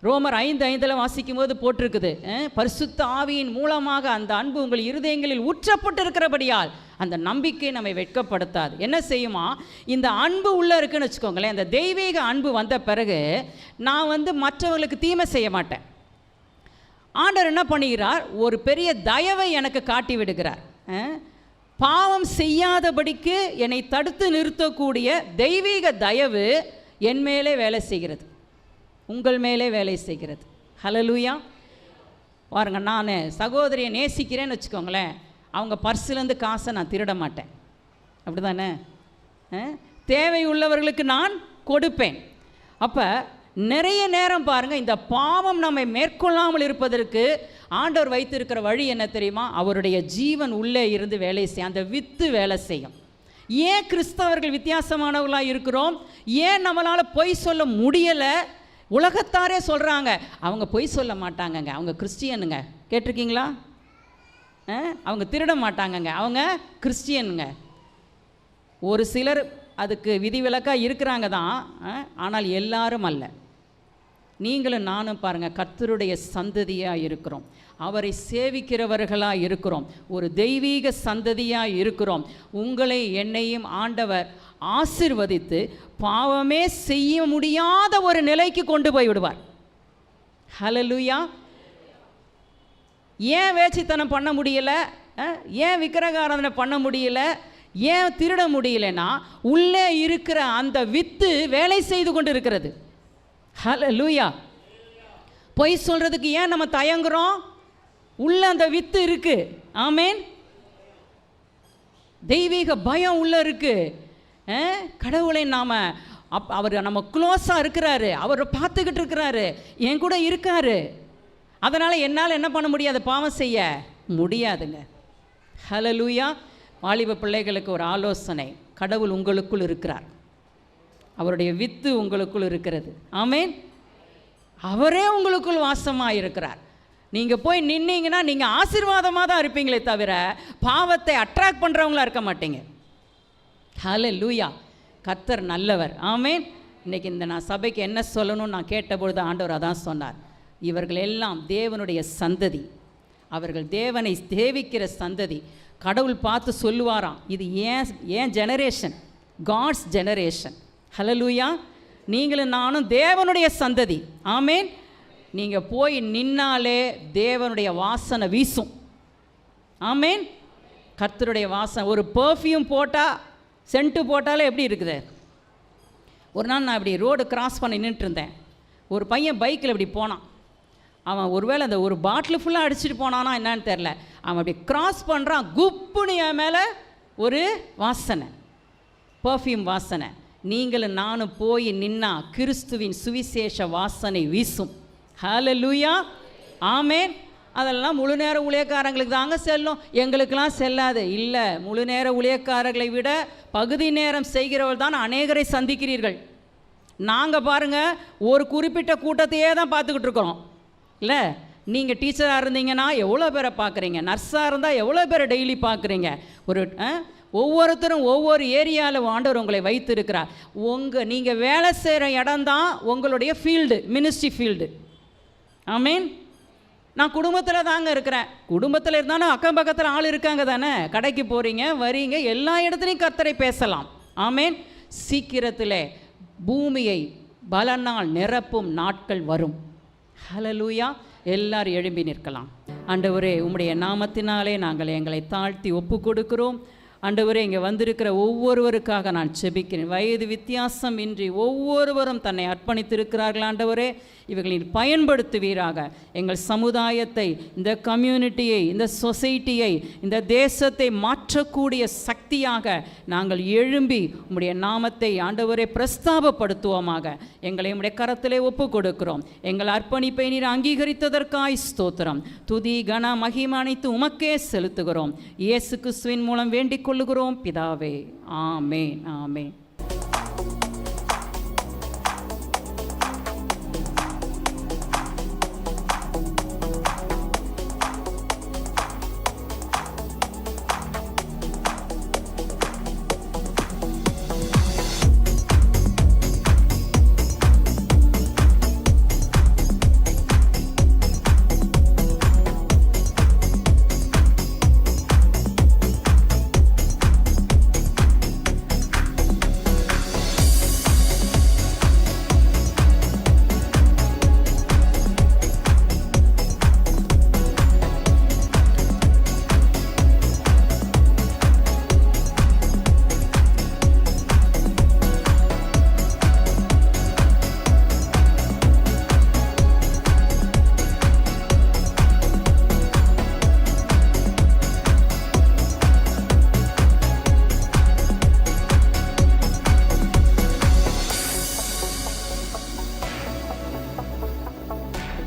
ரோமர் 5:5 வாசிக்கும் போது போட்டிருக்குது, பரிசுத்த ஆவியின் மூலமாக அந்த அன்பு உங்கள் இருதயங்களில் ஊற்றப்பட்டிருக்கிறபடியால் அந்த நம்பிக்கை நம்மை வெட்கப்படுத்தாது. என்ன செய்யுமா? இந்த அன்பு உள்ளே இருக்குன்னு வச்சுக்கோங்களேன், இந்த தெய்வீக அன்பு வந்த பிறகு நான் மற்றவர்களுக்கு தீமை செய்ய மாட்டேன். ஆண்டவர் என்ன பண்ணுகிறார்? ஒரு பெரிய தயவை எனக்கு காட்டி விடுகிறார். பாவம் செய்யாதபடிக்கு என்னை தடுத்து நிறுத்தக்கூடிய தெய்வீக தயவு என் மேலே வேலை செய்கிறது, உங்கள் மேலே வேலை செய்கிறது. ஹல்லேலூயா. பாருங்க, நான் சகோதரியை நேசிக்கிறேன்னு வச்சுக்கோங்களேன், அவங்க பர்ஸ்லேருந்து காசை நான் திருட மாட்டேன். அப்படி தானே? தேவை உள்ளவர்களுக்கு நான் கொடுப்பேன். அப்போ நிறைய நேரம் பாருங்கள், இந்த பாவம் நம்மை மேற்கொள்ளாமல் இருப்பதற்கு ஆண்டவர் வைத்திருக்கிற வழி என்ன தெரியுமா? அவருடைய ஜீவன் உள்ளே இருந்து வேலை செய்யும், அந்த வித்து வேலை செய்யும். ஏன் கிறிஸ்தவர்கள் வித்தியாசமானவர்களாக இருக்கிறோம்? ஏன் நம்மளால் பொய் சொல்ல முடியலை? உலகத்தாரே சொல்கிறாங்க அவங்க பொய் சொல்ல மாட்டாங்கங்க, அவங்க கிறிஸ்டியனுங்க. கேட்டிருக்கீங்களா? அவங்க திருட மாட்டாங்கங்க, அவங்க கிறிஸ்டியனுங்க. ஒரு சிலர் அதுக்கு விதிவிலக்காக இருக்கிறாங்க தான், ஆனால் எல்லாரும் அல்ல. நீங்களும் நானும் பாருங்கள், கர்த்தருடைய சந்ததியாக இருக்கிறோம், அவரை சேவிக்கிறவர்களாக இருக்கிறோம், ஒரு தெய்வீக சந்ததியாக இருக்கிறோம். உங்களை என்னையும் ஆண்டவர் ஆசீர்வதித்து பாவமே செய்ய முடியாத ஒரு நிலைக்கு கொண்டு போய் விடுவார். ஹல்லேலூயா. ஏன் வேச்சித்தனம் பண்ண முடியல? ஏன் விக்கிரகாராதனை பண்ண முடியல? ஏன் திருட முடியலன்னா, உள்ளே இருக்கிற அந்த வித்து வேலை செய்து கொண்டு இருக்கிறது. ஹல்லேலூயா. பொய் சொல்றதுக்கு ஏன் நம்ம தயங்குறோம்? உள்ள அந்த வித்து இருக்கு. ஆமேன். தெய்வீக பயம் உள்ள இருக்கு. கடவுளை நாம் அவர் நம்ம க்ளோஸாக இருக்கிறாரு, அவர் பார்த்துக்கிட்டு இருக்கிறாரு, என் கூட இருக்காரு. அதனால் என்னால் என்ன பண்ண முடியாது? பாவம் செய்ய முடியாதுங்க. ஹல்லேலூயா. வாலிப பிள்ளைகளுக்கு ஒரு ஆலோசனை, கடவுள் உங்களுக்குள் இருக்கிறார், அவருடைய வித்து உங்களுக்குள் இருக்கிறது. ஆமேன். அவரே உங்களுக்குள் வாசமாக இருக்கிறார். நீங்கள் போய் நின்னீங்கன்னா நீங்கள் ஆசீர்வாதமாக தான் இருப்பீங்களே தவிர பாவத்தை அட்ராக்ட் பண்ணுறவங்களா இருக்க மாட்டீங்க. ஹல்லேலூயா. கர்த்தர் நல்லவர். ஆமேன். இன்றைக்கி நான் சபைக்கு என்ன சொல்லணும்னு நான் கேட்டபொழுது ஆண்டவர் அதான் சொன்னார், இவர்கள் எல்லாம் தேவனுடைய சந்ததி, அவர்கள் தேவனை சேவிக்கிற சந்ததி. கடவுள் பார்த்து சொல்லுவாராம், இது ஏன் ஜெனரேஷன், காட்ஸ் ஜெனரேஷன். ஹல்லேலூயா. நீங்களும் நானும் தேவனுடைய சந்ததி. ஆமேன். நீங்கள் போய் நின்னாலே தேவனுடைய வாசனை வீசும். ஆமேன். கர்த்தருடைய வாசனை. ஒரு பெர்ஃப்யூம் போட்டால், சென்ட்டு போட்டாலே எப்படி இருக்குது? ஒரு நாள் நான் இப்படி ரோடு கிராஸ் பண்ணி நின்றுட்டு இருந்தேன், ஒரு பையன் பைக்கில் இப்படி போனான். அவன் ஒருவேளை அந்த ஒரு பாட்டில் ஃபுல்லாக அடிச்சுட்டு போனானா என்னன்னு தெரில, அவன் அப்படி கிராஸ் பண்ணுறான், குப்புன்னு என் மேலே ஒரு வாசனை, பெர்ஃப்யூம் வாசனை. நீங்களும் நானும் போய் நின்னா கிறிஸ்துவின் சுவிசேஷ வாசனை வீசும். ஹல்லேலூயா. ஆமேன். அதெல்லாம் முழு நேர ஊழியக்காரங்களுக்கு தாங்க செல்லும், எங்களுக்கெல்லாம் செல்லாது. இல்லை, முழு நேர ஊழியக்காரர்களை விட பகுதி நேரம் செய்கிறவர்கள் தான் அநேகரை சந்திக்கிறீர்கள். நாங்கள் பாருங்கள், ஒரு குறிப்பிட்ட கூட்டத்தையே தான் பார்த்துக்கிட்டு இருக்கிறோம். இல்லை, நீங்கள் டீச்சராக இருந்தீங்கன்னா எவ்வளோ பேரை பார்க்குறீங்க, நர்ஸாக இருந்தால் எவ்வளோ பேரை டெய்லி பார்க்குறீங்க. ஒரு ஒவ்வொருத்தரும் ஒவ்வொரு ஏரியாவில் ஆண்டவர் உங்களை வைத்திருக்கிறார். நீங்கள் வேலை செய்கிற இடம்தான் உங்களுடைய ஃபீல்டு, மினிஸ்ட்ரி ஃபீல்டு. ஆமீன். நான் குடும்பத்தில் தாங்க இருக்கிறேன். குடும்பத்தில் இருந்தாலும் அக்கம் பக்கத்தில் ஆள் இருக்காங்க தானே. கடைக்கு போகிறீங்க, வரீங்க, எல்லா இடத்துலையும் கர்த்தரை பேசலாம். ஆமேன். சீக்கிரத்தில் பூமியை பலனால் நிரப்பும் நாட்கள் வரும். ஹல்லேலூயா. எல்லாரும் எழும்பி நிற்கலாம். ஆண்டவரே, உம்முடைய நாமத்தினாலே நாங்கள் எங்களை தாழ்த்தி ஒப்பு கொடுக்கிறோம். ஆண்டவரே, இங்கே வந்திருக்கிற ஒவ்வொருவருக்காக நான் செபிக்கிறேன். வயது வித்தியாசம் இன்றி ஒவ்வொருவரும் தன்னை அர்ப்பணித்திருக்கிறார்கள். ஆண்டவரே, இவர்களின் பயன்படுத்துவீராக. எங்கள் சமுதாயத்தை, இந்த கம்யூனிட்டியை, இந்த சொசைட்டியை, இந்த தேசத்தை மாற்றக்கூடிய சக்தியாக நாங்கள் எழும்பி உம்முடைய நாமத்தை ஆண்டவரே பிரஸ்தாபப்படுத்துவோமாக. எங்களை உம்முடைய கரத்திலே ஒப்பு கொடுக்கிறோம். எங்கள் அர்ப்பணிப்பை நீர் அங்கீகரித்ததற்காய் ஸ்தோத்திரம். துதி கன மகிமை அனைத்து உமக்கே செலுத்துகிறோம். இயேசு கிறிஸ்துவின் மூலம் வேண்டிக் கொள்ளுகிறோம் பிதாவே. ஆமென், ஆமென்.